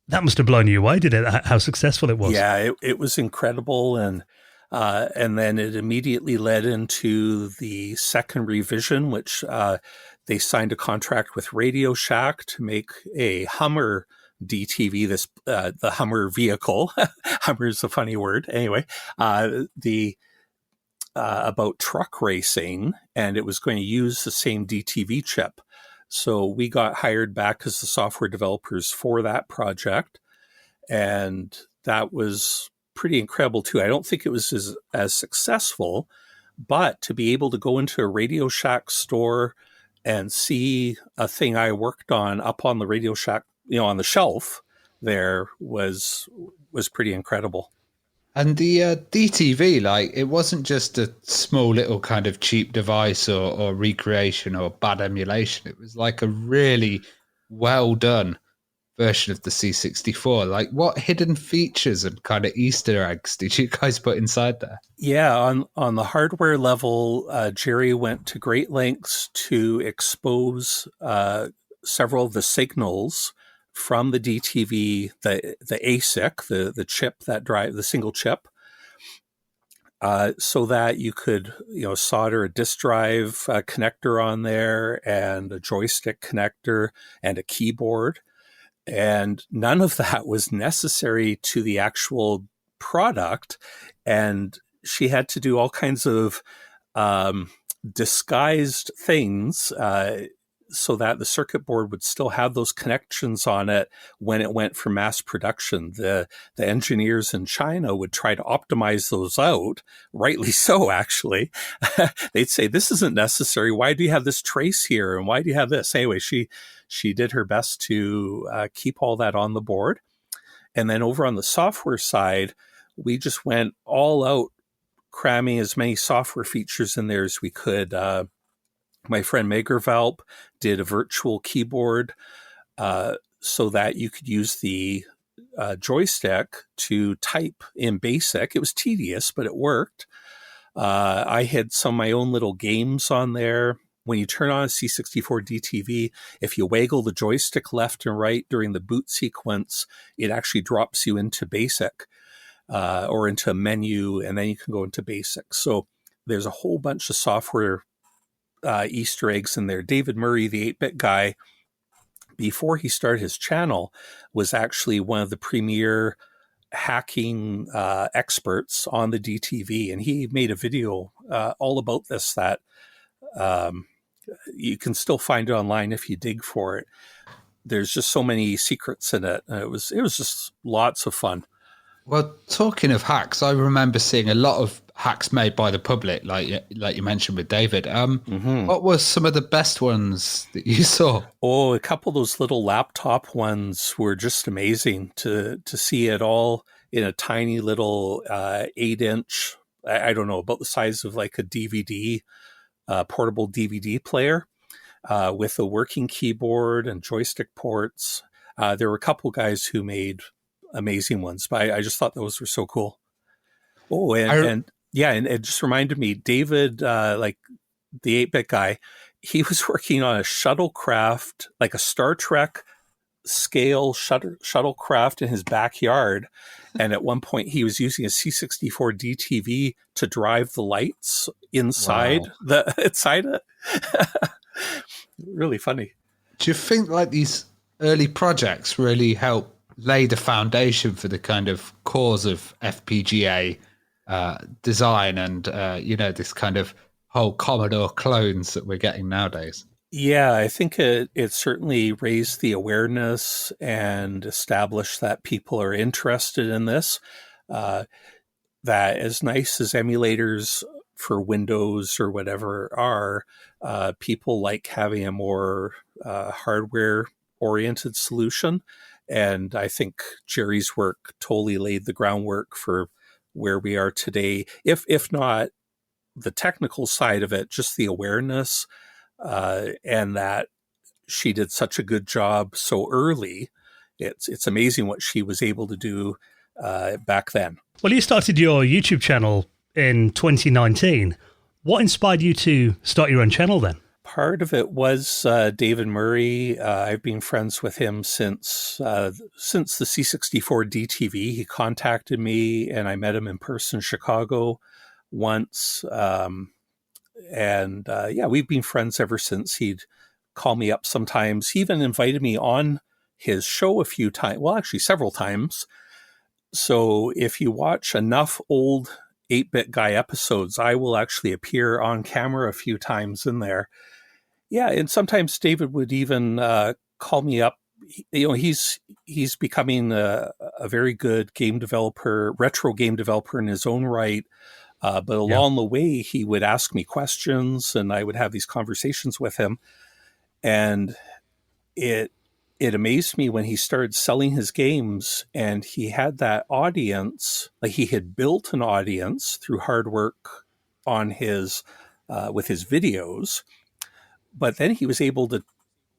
that must have blown you away, did it? How successful it was? Yeah, it was incredible. And then it immediately led into the second revision, which they signed a contract with Radio Shack to make a Hummer DTV, the Hummer vehicle. Hummer is a funny word. Anyway, about truck racing, and it was going to use the same DTV chip. So we got hired back as the software developers for that project, and that was pretty incredible too. I don't think it was as successful, but to be able to go into a Radio Shack store and see a thing I worked on up on the Radio Shack, on the shelf there was pretty incredible. And the DTV, it wasn't just a small little kind of cheap device or recreation or bad emulation. It was like a really well done version of the C64. Like, what hidden features and kind of Easter eggs did you guys put inside there? Yeah, on the hardware level, Jerry went to great lengths to expose several of the signals from the DTV, the ASIC, the chip that drive the single chip, so that you could solder a disk drive connector on there and a joystick connector and a keyboard. And none of that was necessary to the actual product. And she had to do all kinds of disguised things so that the circuit board would still have those connections on it when it went for mass production. The engineers in China would try to optimize those out, rightly so, actually. They'd say, this isn't necessary. Why do you have this trace here? And why do you have this? Anyway, she did her best to keep all that on the board. And then over on the software side, we just went all out, cramming as many software features in there as we could. My friend Megervalp did a virtual keyboard so that you could use the joystick to type in BASIC. It was tedious, but it worked. I had some of my own little games on there. When you turn on a C64 DTV, if you waggle the joystick left and right during the boot sequence, it actually drops you into BASIC or into a menu, and then you can go into BASIC. So there's a whole bunch of software Easter eggs in there. David Murray, the 8-bit guy, before he started his channel, was actually one of the premier hacking experts on the DTV, and he made a video all about this that you can still find it online if you dig for it. There's just so many secrets in it. It was just lots of fun. Well, talking of hacks, I remember seeing a lot of hacks made by the public, like you mentioned with David. What were some of the best ones that you saw? Oh, a couple of those little laptop ones were just amazing to see it all in a tiny little 8-inch, I don't know, about the size of like a DVD, portable DVD player with a working keyboard and joystick ports. There were a couple guys who made amazing ones, but I just thought those were so cool. Oh, and it just reminded me, David, like the 8-bit guy, he was working on a shuttlecraft, like a Star Trek scale shuttlecraft in his backyard. And at one point he was using a C64 DTV to drive the lights inside it. Really funny. Do you think like these early projects really help lay the foundation for the kind of cause of FPGA design and, this kind of whole Commodore clones that we're getting nowadays? Yeah, I think it certainly raised the awareness and established that people are interested in this. That as nice as emulators for Windows or whatever are, people like having a more hardware-oriented solution. And I think Jerry's work totally laid the groundwork for where we are today. If not the technical side of it, just the awareness, and that she did such a good job so early. It's amazing what she was able to do back then. Well, you started your YouTube channel in 2019. What inspired you to start your own channel then? Part of it was David Murray. I've been friends with him since the C64 DTV. He contacted me, and I met him in person in Chicago once. We've been friends ever since. He'd call me up sometimes. He even invited me on his show a few times. Well, actually, several times. So if you watch enough old 8-bit guy episodes, I will actually appear on camera a few times in there. Yeah, and sometimes David would even call me up. He's becoming a very good game developer, retro game developer in his own right. But along the way, he would ask me questions, and I would have these conversations with him. And it amazed me when he started selling his games, and he had that audience, like he had built an audience through hard work on his with his videos. But then he was able to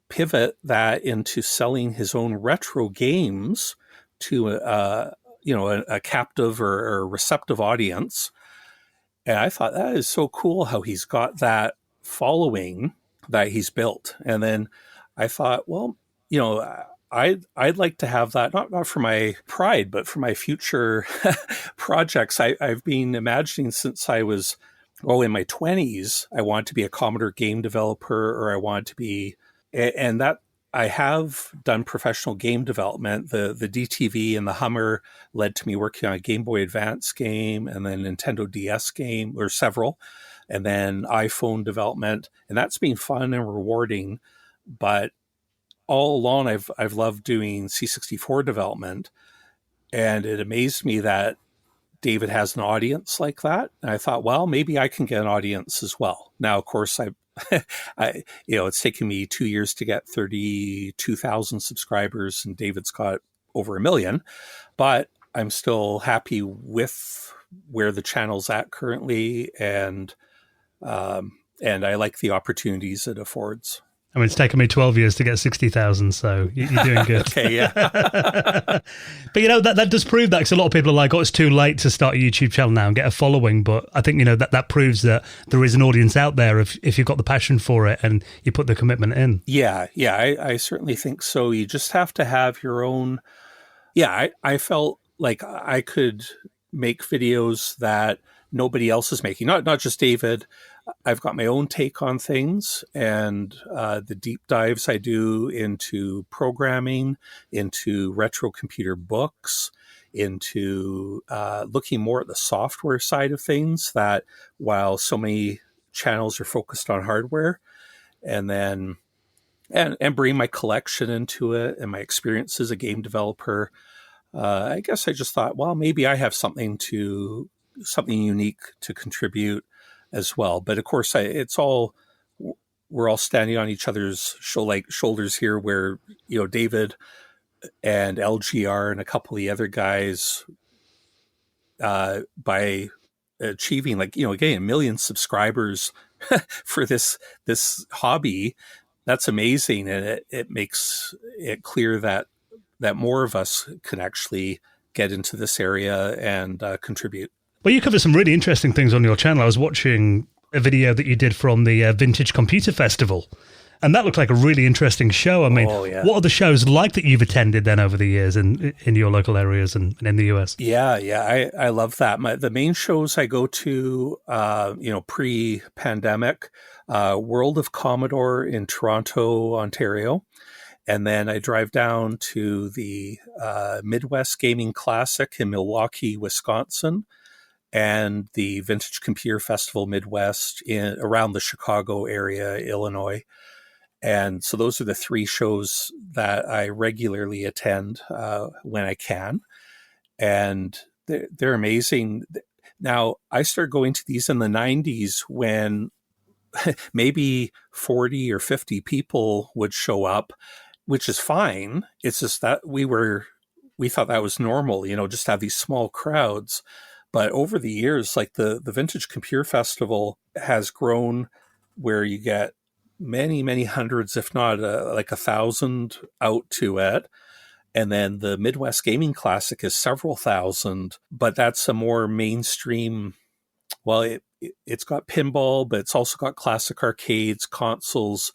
pivot that into selling his own retro games to a captive or receptive audience. And I thought that is so cool how he's got that following that he's built. And then I thought, well, I'd like to have that, not for my pride, but for my future projects. I've been imagining since I was, in my 20s, I wanted to be a Commodore game developer, or I wanted to be, and that I have done professional game development. The DTV and the Hummer led to me working on a Game Boy Advance game, and then Nintendo DS game, or several, and then iPhone development. And that's been fun and rewarding. But all along, I've loved doing C64 development, and it amazed me that David has an audience like that. And I thought, well, maybe I can get an audience as well. Now, of course, it's taken me 2 years to get 32,000 subscribers, and David's got over 1 million, but I'm still happy with where the channel's at currently. And I like the opportunities it affords. I mean, it's taken me 12 years to get 60,000, so you're doing good. Okay, yeah. But, that does prove that, because a lot of people are like, it's too late to start a YouTube channel now and get a following. But I think, that proves that there is an audience out there if you've got the passion for it and you put the commitment in. Yeah, I certainly think so. You just have to have your own. Yeah, I felt like I could make videos that nobody else is making, not just David. I've got my own take on things, and the deep dives I do into programming, into retro computer books, into looking more at the software side of things, that while so many channels are focused on hardware, and then and bring my collection into it and my experience as a game developer. I guess I just thought, well, maybe I have something unique to contribute as well. But of course, we're all standing on each other's shoulders here, where, David and LGR and a couple of the other guys, by achieving getting 1 million subscribers for this hobby, that's amazing. And it makes it clear that more of us can actually get into this area and contribute. Well, you cover some really interesting things on your channel. I was watching a video that you did from the Vintage Computer Festival, and that looked like a really interesting show. I mean, What are the shows like that you've attended then over the years in your local areas and in the US? Yeah, I love that. The main shows I go to, pre-pandemic, World of Commodore in Toronto, Ontario. And then I drive down to the Midwest Gaming Classic in Milwaukee, Wisconsin, and the Vintage Computer Festival Midwest around the Chicago area, Illinois. And so those are the 3 shows that I regularly attend when I can. And they're amazing. Now, I started going to these in the 90s when maybe 40 or 50 people would show up, which is fine. It's just that we thought that was normal, just have these small crowds. But over the years, like the Vintage Computer Festival has grown, where you get many, many hundreds, if not 1,000 out to it. And then the Midwest Gaming Classic is several thousand, but that's a more mainstream. Well, it's got pinball, but it's also got classic arcades, consoles.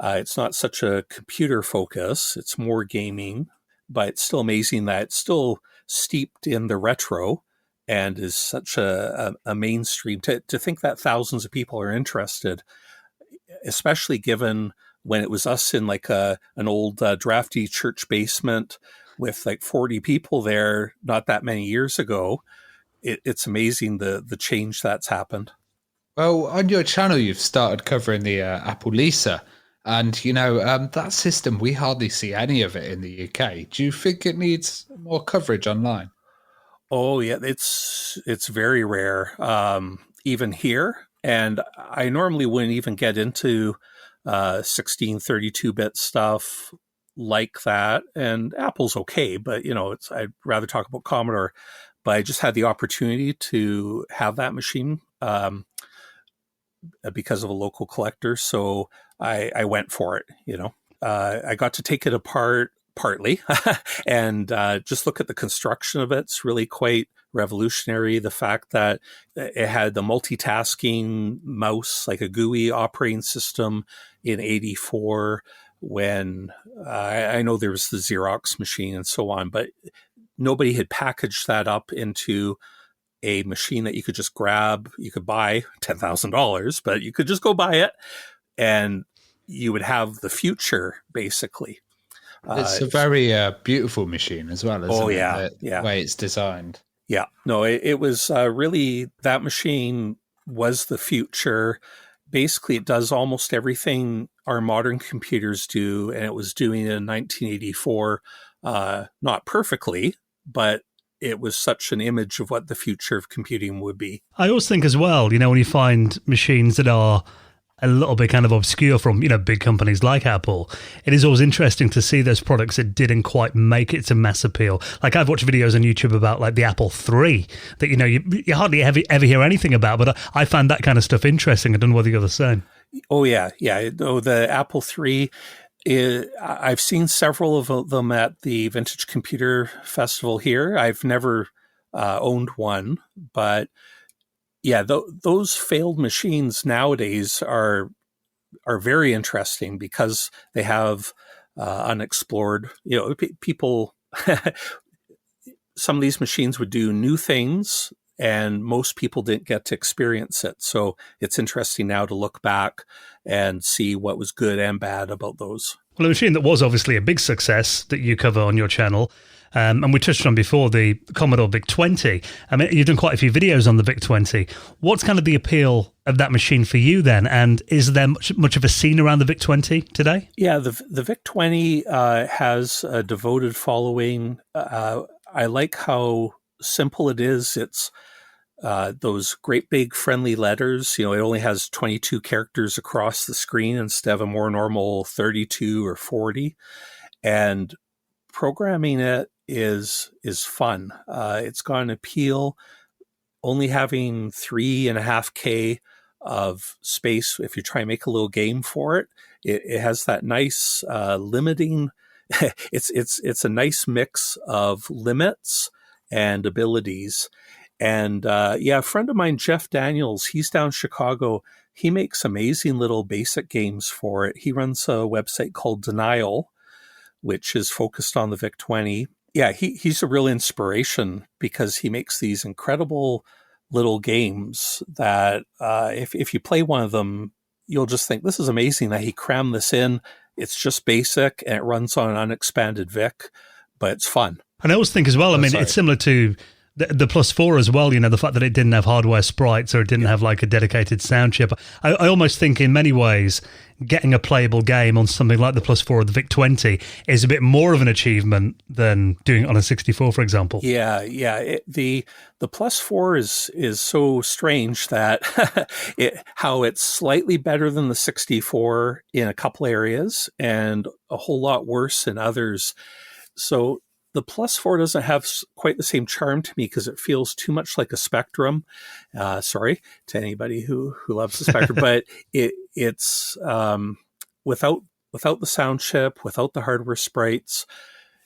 It's not such a computer focus. It's more gaming, but it's still amazing that it's still steeped in the retro and is such a mainstream. To think that thousands of people are interested, especially given when it was us in an old drafty church basement with 40 people there not that many years ago. It's amazing the change that's happened. Well, on your channel, you've started covering the Apple Lisa. And, that system, we hardly see any of it in the UK. Do you think it needs more coverage online? Oh, yeah, it's very rare, even here. And I normally wouldn't even get into 32-bit stuff like that. And Apple's okay, but, I'd rather talk about Commodore. But I just had the opportunity to have that machine because of a local collector. So I went for it, I got to take it apart partly and just look at the construction of it. It's really quite revolutionary. The fact that it had the multitasking mouse, like a GUI operating system in 84, when I know there was the Xerox machine and so on, but nobody had packaged that up into a machine that you could just grab. You could buy $10,000, but you could just go buy it and you would have the future, basically. It's a very beautiful machine as well, isn't it? The way it's designed. Yeah, no, it was really, that machine was the future. Basically, it does almost everything our modern computers do, and it was doing it in 1984, not perfectly, but it was such an image of what the future of computing would be. I always think as well, when you find machines that are a little bit kind of obscure from, big companies like Apple, it is always interesting to see those products that didn't quite make it to mass appeal. Like I've watched videos on YouTube about like the Apple III that, you hardly ever hear anything about, but I find that kind of stuff interesting. I don't know whether you're the same. Oh, yeah. Yeah. No, the Apple III, I've seen several of them at the Vintage Computer Festival here. I've never owned one, but yeah, those failed machines nowadays are very interesting because they have unexplored. People. Some of these machines would do new things, and most people didn't get to experience it. So it's interesting now to look back and see what was good and bad about those. Well, a machine that was obviously a big success that you cover on your channel. And we touched on before the Commodore VIC-20. I mean, you've done quite a few videos on the VIC-20. What's kind of the appeal of that machine for you then? And is there much of a scene around the VIC-20 today? Yeah, the VIC-20 has a devoted following. I like how simple it is. It's those great big friendly letters. It only has 22 characters across the screen instead of a more normal 32 or 40. And programming it is fun. It's got an appeal. Only having 3.5K of space, if you try and make a little game for it, it has that nice limiting. It's a nice mix of limits and abilities. And a friend of mine, Jeff Daniels, he's down in Chicago. He makes amazing little basic games for it. He runs a website called Denial, which is focused on the VIC-20. Yeah, he's a real inspiration because he makes these incredible little games that if you play one of them, you'll just think, this is amazing that he crammed this in. It's just basic and it runs on an unexpanded VIC, but it's fun. And I always think as well, it's similar to the Plus 4 as well, the fact that it didn't have hardware sprites or it didn't have like a dedicated sound chip. I almost think in many ways, getting a playable game on something like the Plus 4 or the VIC-20 is a bit more of an achievement than doing it on a 64, for example. Yeah. The Plus 4 is so strange that how it's slightly better than the 64 in a couple areas and a whole lot worse in others. So the Plus 4 doesn't have quite the same charm to me because it feels too much like a Spectrum. Sorry to anybody who loves the Spectrum, but it's without the sound chip, without the hardware sprites.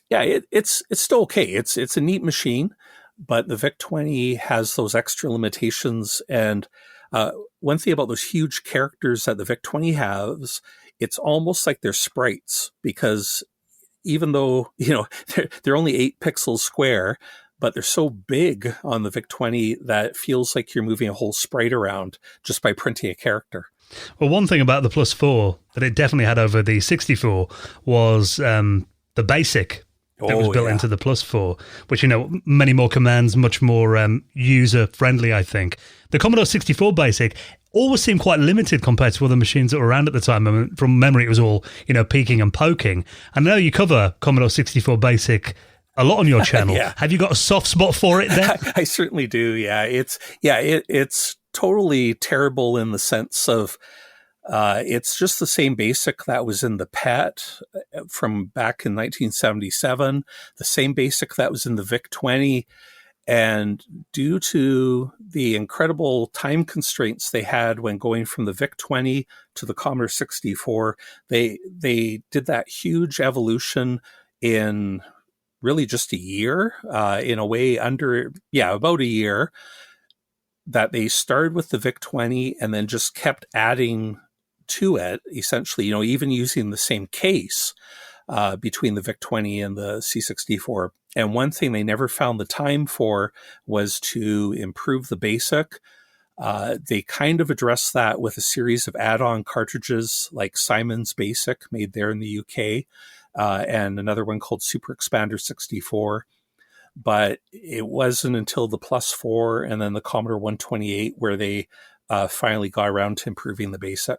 Yeah, it's still okay. It's a neat machine, but the VIC-20 has those extra limitations. And one thing about those huge characters that the VIC-20 has, it's almost like they're sprites because even though, they're only 8 pixels square, but they're so big on the VIC-20 that it feels like you're moving a whole sprite around just by printing a character. Well, one thing about the Plus 4 that it definitely had over the 64 was the BASIC that was built into the Plus 4, which, many more commands, much more user-friendly, I think. The Commodore 64 BASIC always seemed quite limited compared to other machines that were around at the time. I mean, from memory, it was all, peeking and poking. And I know you cover Commodore 64 BASIC a lot on your channel. Yeah. Have you got a soft spot for it there? I certainly do. Yeah, it's totally terrible in the sense of it's just the same BASIC that was in the PET from back in 1977, the same BASIC that was in the VIC-20. And due to the incredible time constraints they had when going from the VIC-20 to the Commodore 64, they did that huge evolution in really just a year, in a way about a year, that they started with the VIC-20 and then just kept adding to it, essentially, even using the same case between the VIC-20 and the C64. And one thing they never found the time for was to improve the BASIC. They kind of addressed that with a series of add-on cartridges like Simon's BASIC, made there in the UK, and another one called Super Expander 64. But it wasn't until the Plus 4 and then the Commodore 128 where they finally got around to improving the BASIC.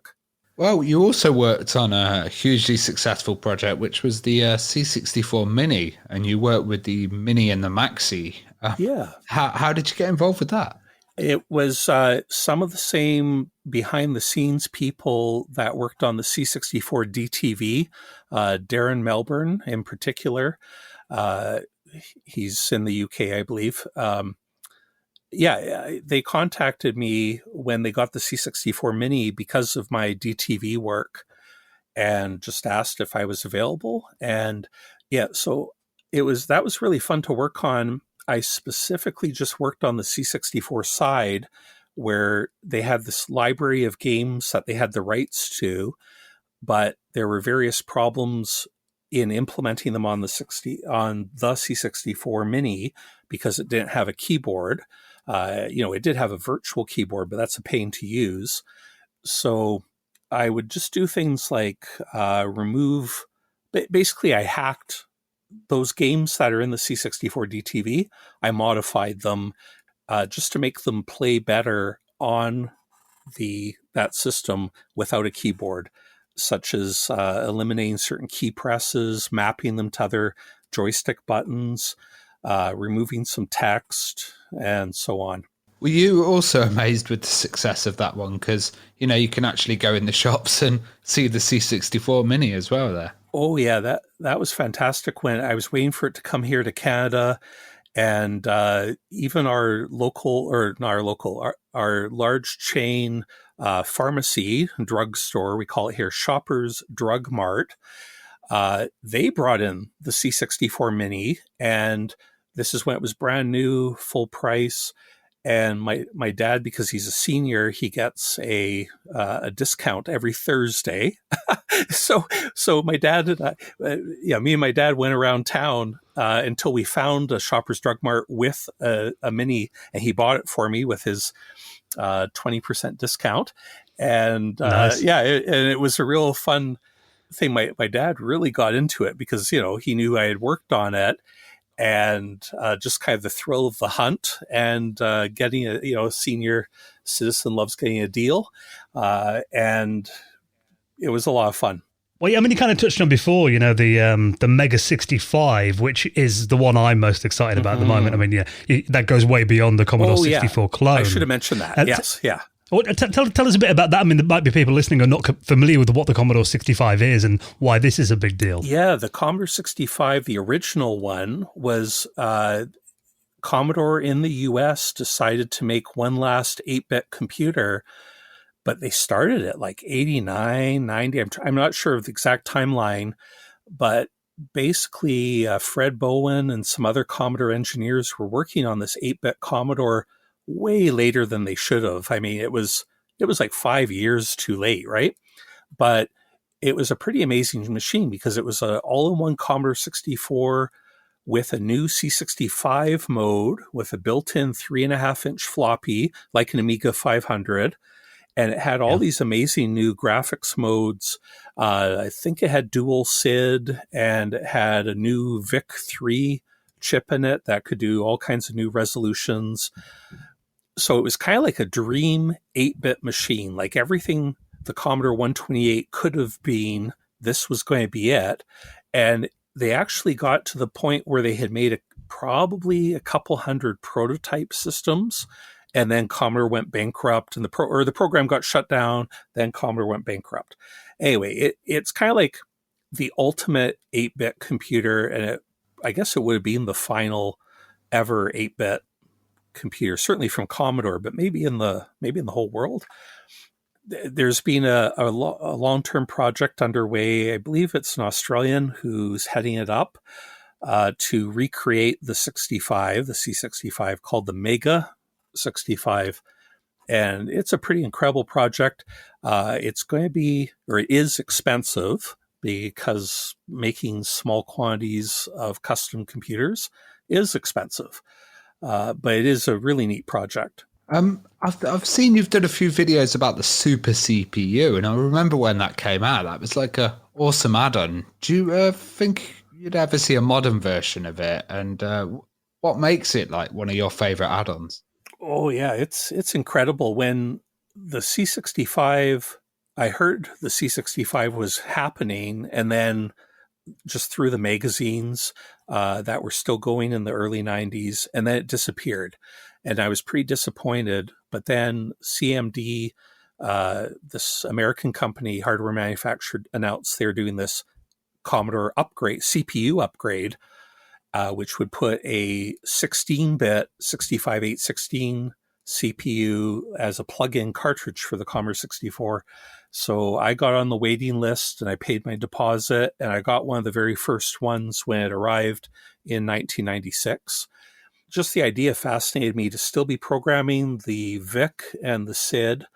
Well, you also worked on a hugely successful project, which was the C64 Mini, and you worked with the Mini and the Maxi. Yeah. How did you get involved with that? It was some of the same behind-the-scenes people that worked on the C64 DTV, Darren Melbourne in particular. He's in the UK, I believe. They contacted me when they got the C64 Mini because of my DTV work and just asked if I was available. And so that was really fun to work on. I specifically just worked on the C64 side where they had this library of games that they had the rights to, but there were various problems in implementing them on the C64 Mini because it didn't have a keyboard. It did have a virtual keyboard, but that's a pain to use. So I would just do things like basically I hacked those games that are in the C64 DTV. I modified them just to make them play better on that system without a keyboard, such as eliminating certain key presses, mapping them to other joystick buttons, removing some text, and so on. Were you also amazed with the success of that one? Because, you can actually go in the shops and see the C64 Mini as well there. Oh, yeah, that was fantastic when I was waiting for it to come here to Canada. And even our large chain pharmacy, drugstore, we call it here Shoppers Drug Mart, they brought in the C64 Mini, and this is when it was brand new, full price. And my dad, because he's a senior, he gets a discount every Thursday. So my dad and me and my dad went around town until we found a Shoppers Drug Mart with a Mini, and he bought it for me with his 20% discount. And nice. And it was a real fun thing. My dad really got into it because he knew I had worked on it. And just kind of the thrill of the hunt and getting a senior citizen loves getting a deal. And it was a lot of fun. Well, yeah, I mean, you kind of touched on before, the Mega 65, which is the one I'm most excited about at the moment. I mean, that goes way beyond the Commodore 64 clone. I should have mentioned that. Yes, yeah. Well, tell us a bit about that. I mean, there might be people listening who are not familiar with what the Commodore 65 is and why this is a big deal. Yeah, the Commodore 65, the original one, was Commodore in the US decided to make one last 8-bit computer, but they started at like 89, 90. I'm not sure of the exact timeline, but basically Fred Bowen and some other Commodore engineers were working on this 8-bit Commodore way later than they should have. I mean, it was like 5 years too late, right? But it was a pretty amazing machine because it was an all-in-one Commodore 64 with a new C65 mode with a built-in 3.5-inch floppy, like an Amiga 500. And it had all these amazing new graphics modes. I think it had dual SID, and it had a new VIC-3 chip in it that could do all kinds of new resolutions. So it was kind of like a dream 8-bit machine, like everything the Commodore 128 could have been. This was going to be it. And they actually got to the point where they had made probably a couple hundred prototype systems, and then Commodore went bankrupt, and the program got shut down. Then Commodore went bankrupt. Anyway, it's kind of like the ultimate 8-bit computer, and I guess it would have been the final ever 8-bit computer, certainly from Commodore, but maybe in the whole world. There's been a long-term project underway. I believe it's an Australian who's heading it up to recreate the C65, called the Mega 65. And it's a pretty incredible project. It's going to be, or it is expensive because making small quantities of custom computers is expensive. But it is a really neat project. I've seen you've done a few videos about the Super CPU, and I remember when that came out. That was like a awesome add-on. Do you think you'd ever see a modern version of it? And what makes it like one of your favorite add-ons? Oh yeah, it's incredible. When the C65, I heard the C65 was happening, and then just through the magazines that were still going in the early 90s, and then it disappeared. And I was pretty disappointed. But then CMD, this American company, hardware manufacturer, announced they're doing this Commodore upgrade, CPU upgrade, which would put a 16-bit 65816 CPU as a plug-in cartridge for the Commodore 64. So I got on the waiting list and I paid my deposit, and I got one of the very first ones when it arrived in 1996. Just the idea fascinated me to still be programming the VIC and the SID.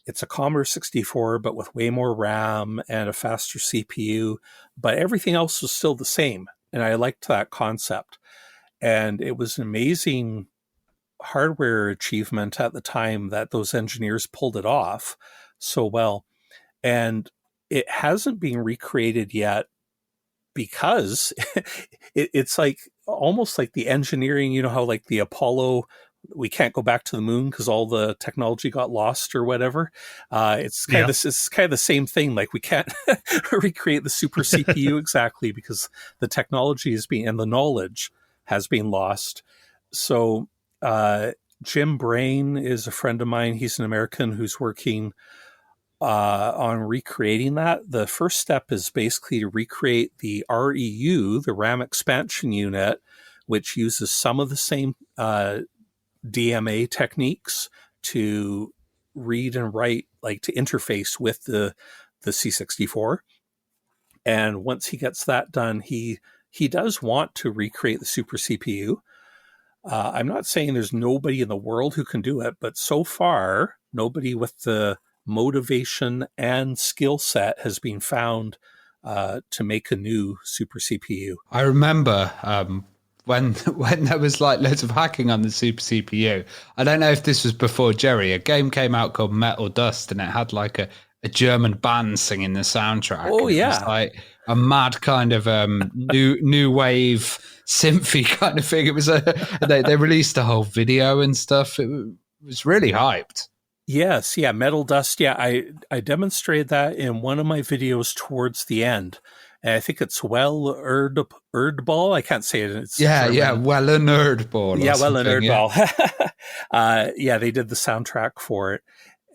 It's a Commodore 64, but with way more RAM and a faster CPU, but everything else was still the same. And I liked that concept. And it was an amazing hardware achievement at the time that those engineers pulled it off so well. And it hasn't been recreated yet because it's like almost like the engineering, how like the Apollo, we can't go back to the moon because all the technology got lost or whatever. It's kind of the same thing. Like we can't recreate the super CPU exactly because the technology and the knowledge has been lost. So Jim Brain is a friend of mine. He's an American who's working on recreating that. The first step is basically to recreate the REU, the RAM expansion unit, which uses some of the same DMA techniques to read and write, like to interface with the C64. And once he gets that done, he does want to recreate the super CPU. I'm not saying there's nobody in the world who can do it, but so far, nobody with the motivation and skill set has been found to make a new super CPU. I remember when there was like loads of hacking on the super CPU. I don't know if this was before Jerry. A game came out called Metal Dust, and it had like a German band singing the soundtrack. Oh yeah, it was like a mad kind of new wave synthy kind of thing. It was they released a whole video and stuff. It was really hyped. Yes, yeah, Metal Dust. Yeah, I demonstrated that in one of my videos towards the end. And I think it's Erdball. I can't say it. It's German. Erdball. Yeah, Erdball. Yeah, they did the soundtrack for it.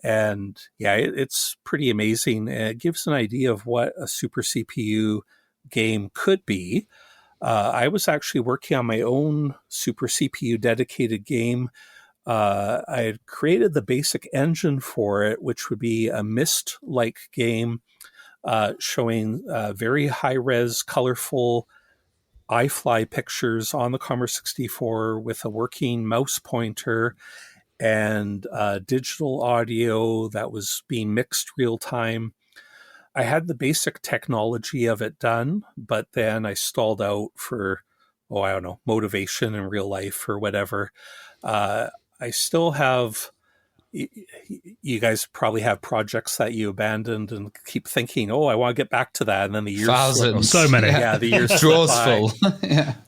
And yeah, it's pretty amazing. And it gives an idea of what a super CPU game could be. I was actually working on my own super CPU dedicated game. I had created the basic engine for it, which would be a Myst-like game showing very high-res, colorful iFly pictures on the Commodore 64 with a working mouse pointer and digital audio that was being mixed real-time. I had the basic technology of it done, but then I stalled out for, motivation in real life or whatever. I still have, you guys probably have projects that you abandoned and keep thinking, I want to get back to that. And then the years thousands. So many. Yeah, the years drawers full.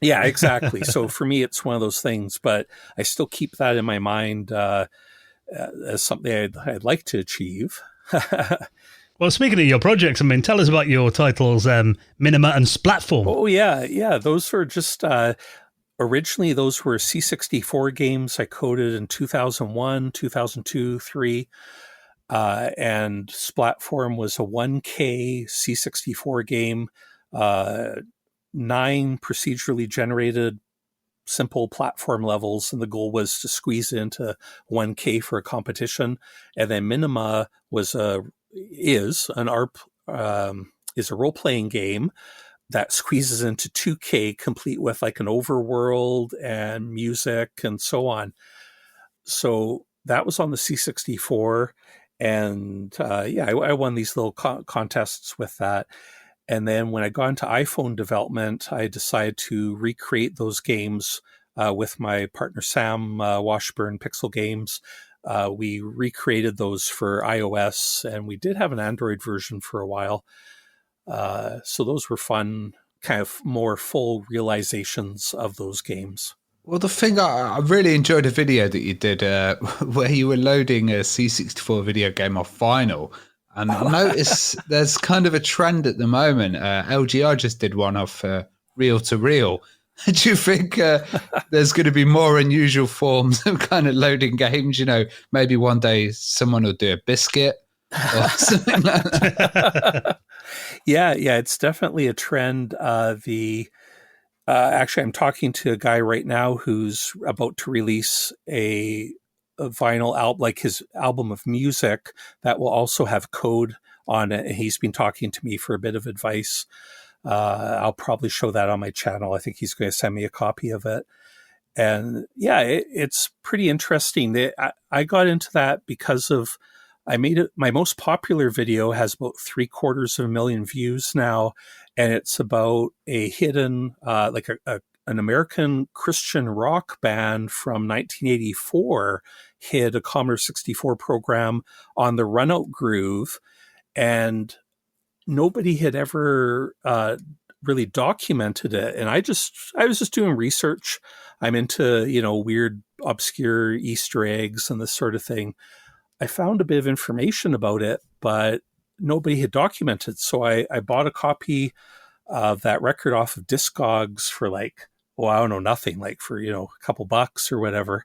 Yeah, exactly. So for me, it's one of those things, but I still keep that in my mind as something I'd like to achieve. Well, speaking of your projects, tell us about your titles, Minima and Splatform. Oh, yeah. Those were just... originally, those were C64 games I coded in 2001, 2002, 3. And Splatform was a 1K C64 game, 9 procedurally generated simple platform levels, and the goal was to squeeze into 1K for a competition. And then Minima is a role-playing game that squeezes into 2K, complete with like an overworld and music and so on. So that was on the C64. And I won these little contests with that. And then when I got into iPhone development, I decided to recreate those games with my partner Sam Washburn Pixel Games. We recreated those for iOS, and we did have an Android version for a while. So those were fun, kind of more full realizations of those games. Well, the thing I really enjoyed a video that you did where you were loading a C64 video game off vinyl. And I noticed there's kind of a trend at the moment. LGR just did one off reel to reel. Do you think there's going to be more unusual forms of kind of loading games? You know, maybe one day someone will do a biscuit or something like that. Yeah, it's definitely a trend. Actually, I'm talking to a guy right now who's about to release a vinyl album, like his album of music that will also have code on it. And he's been talking to me for a bit of advice. I'll probably show that on my channel. I think he's going to send me a copy of it. And yeah, it's pretty interesting. I got into that because of, I made it, my most popular video has about 750,000 views now. And it's about a hidden, an American Christian rock band from 1984 hid a Commodore 64 program on the Runout Groove. And nobody had ever really documented it. And I was just doing research. I'm into, weird, obscure Easter eggs and this sort of thing. I found a bit of information about it, but nobody had documented. So I bought a copy of that record off of Discogs for nothing, like for, a couple bucks or whatever.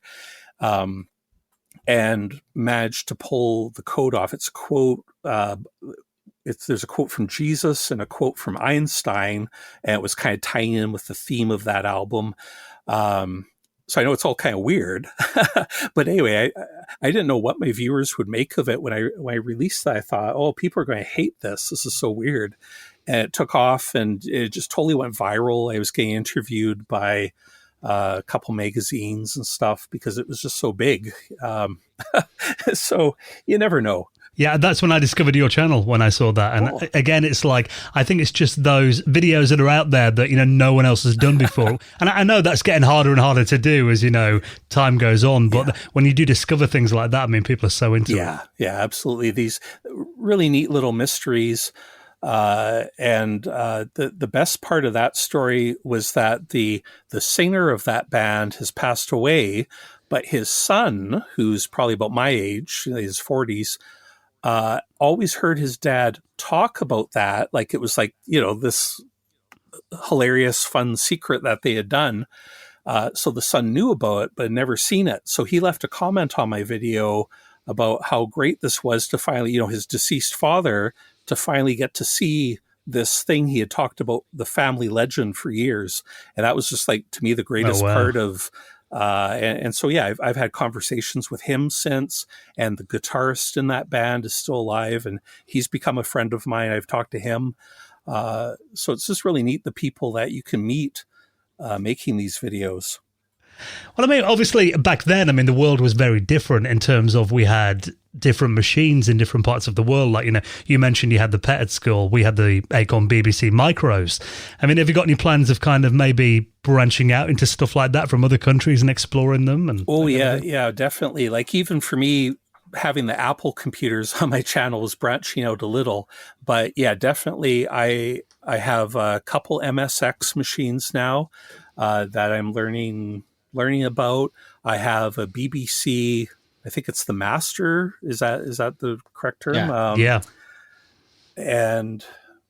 And managed to pull the code off. It's a quote, there's a quote from Jesus and a quote from Einstein, and it was kind of tying in with the theme of that album. So I know it's all kind of weird, but anyway, I didn't know what my viewers would make of it when I released that. I thought, oh, people are going to hate this. This is so weird. And it took off, and it just totally went viral. I was getting interviewed by a couple magazines and stuff because it was just so big. So you never know. Yeah, that's when I discovered your channel, when I saw that. And again, it's like, I think it's just those videos that are out there that, no one else has done before. And I know that's getting harder and harder to do as, time goes on. But when you do discover things like that, I mean, people are so into it. Yeah, absolutely. These really neat little mysteries. And the best part of that story was that the singer of that band has passed away, but his son, who's probably about my age, his 40s, always heard his dad talk about that. Like it was like, this hilarious, fun secret that they had done. So the son knew about it, but had never seen it. So he left a comment on my video about how great this was to finally, his deceased father, to finally get to see this thing he had talked about, the family legend, for years. And that was just like, to me, the greatest part of, and so, yeah, I've had conversations with him since, and the guitarist in that band is still alive, and he's become a friend of mine. I've talked to him. So it's just really neat, the people that you can meet making these videos. Well, I mean, obviously back then, the world was very different in terms of we had different machines in different parts of the world. Like, you mentioned you had the PET at school. We had the Acorn BBC Micros. I mean, have you got any plans of kind of maybe branching out into stuff like that from other countries and exploring them? And yeah, definitely. Like even for me, having the Apple computers on my channel is branching out a little. But yeah, definitely I have a couple MSX machines now that I'm learning about. I have a BBC, I think it's the Master. Is that the correct term? Yeah. And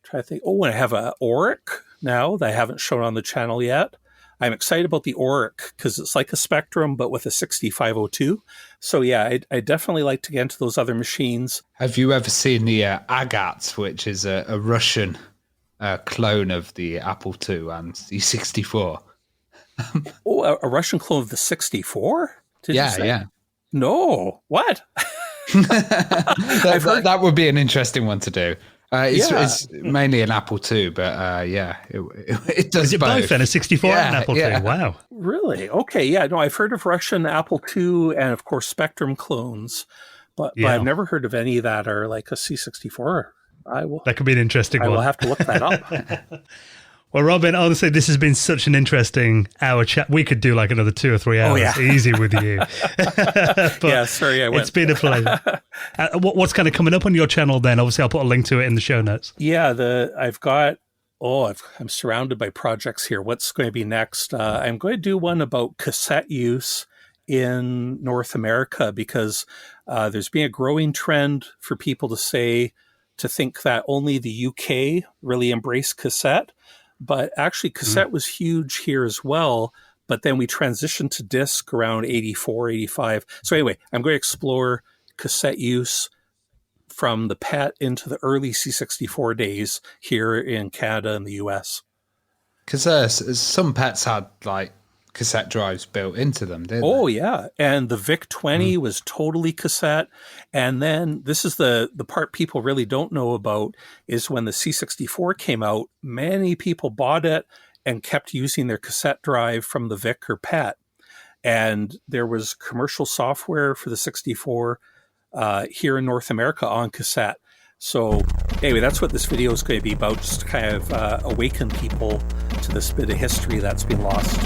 try to think. Oh, and I have a Auric now that I haven't shown on the channel yet. I'm excited about the Auric because it's like a Spectrum, but with a 6502. So yeah, I definitely like to get into those other machines. Have you ever seen the Agat, which is a Russian clone of the Apple II and C64? Oh, a Russian clone of the 64? Did you Yeah, say? yeah. No. What? That would be an interesting one to do. It's Yeah. mainly an Apple II, but yeah, it does Is it both then? A 64 and an Yeah, Apple yeah. II? Wow. Really? Okay. Yeah. No, I've heard of Russian Apple II and, of course, Spectrum clones, but Yeah. I've never heard of any that are like a C64. That could be an interesting I one. will have to look that up. Well, Robin, honestly, this has been such an interesting hour chat. We could do like another 2 or 3 hours yeah. easy with you. But Yeah, sorry, I went. it's been a pleasure. What's kind of coming up on your channel then? Obviously, I'll put a link to it in the show notes. Yeah, I'm surrounded by projects here. What's going to be next? I'm going to do one about cassette use in North America because there's been a growing trend for people to think that only the UK really embraced cassette. But actually, cassette was huge here as well. But then we transitioned to disc around 84, 85. So anyway, I'm going to explore cassette use from the PET into the early C64 days here in Canada and the US. Because some pets had like cassette drives built into them, didn't Oh, they? yeah. And the VIC-20 was totally cassette. And then this is the part people really don't know about is when the C64 came out, many people bought it and kept using their cassette drive from the VIC or PET. And there was commercial software for the 64 here in North America on cassette. So anyway, that's what this video is going to be about, just to kind of awaken people to this bit of history that's been lost.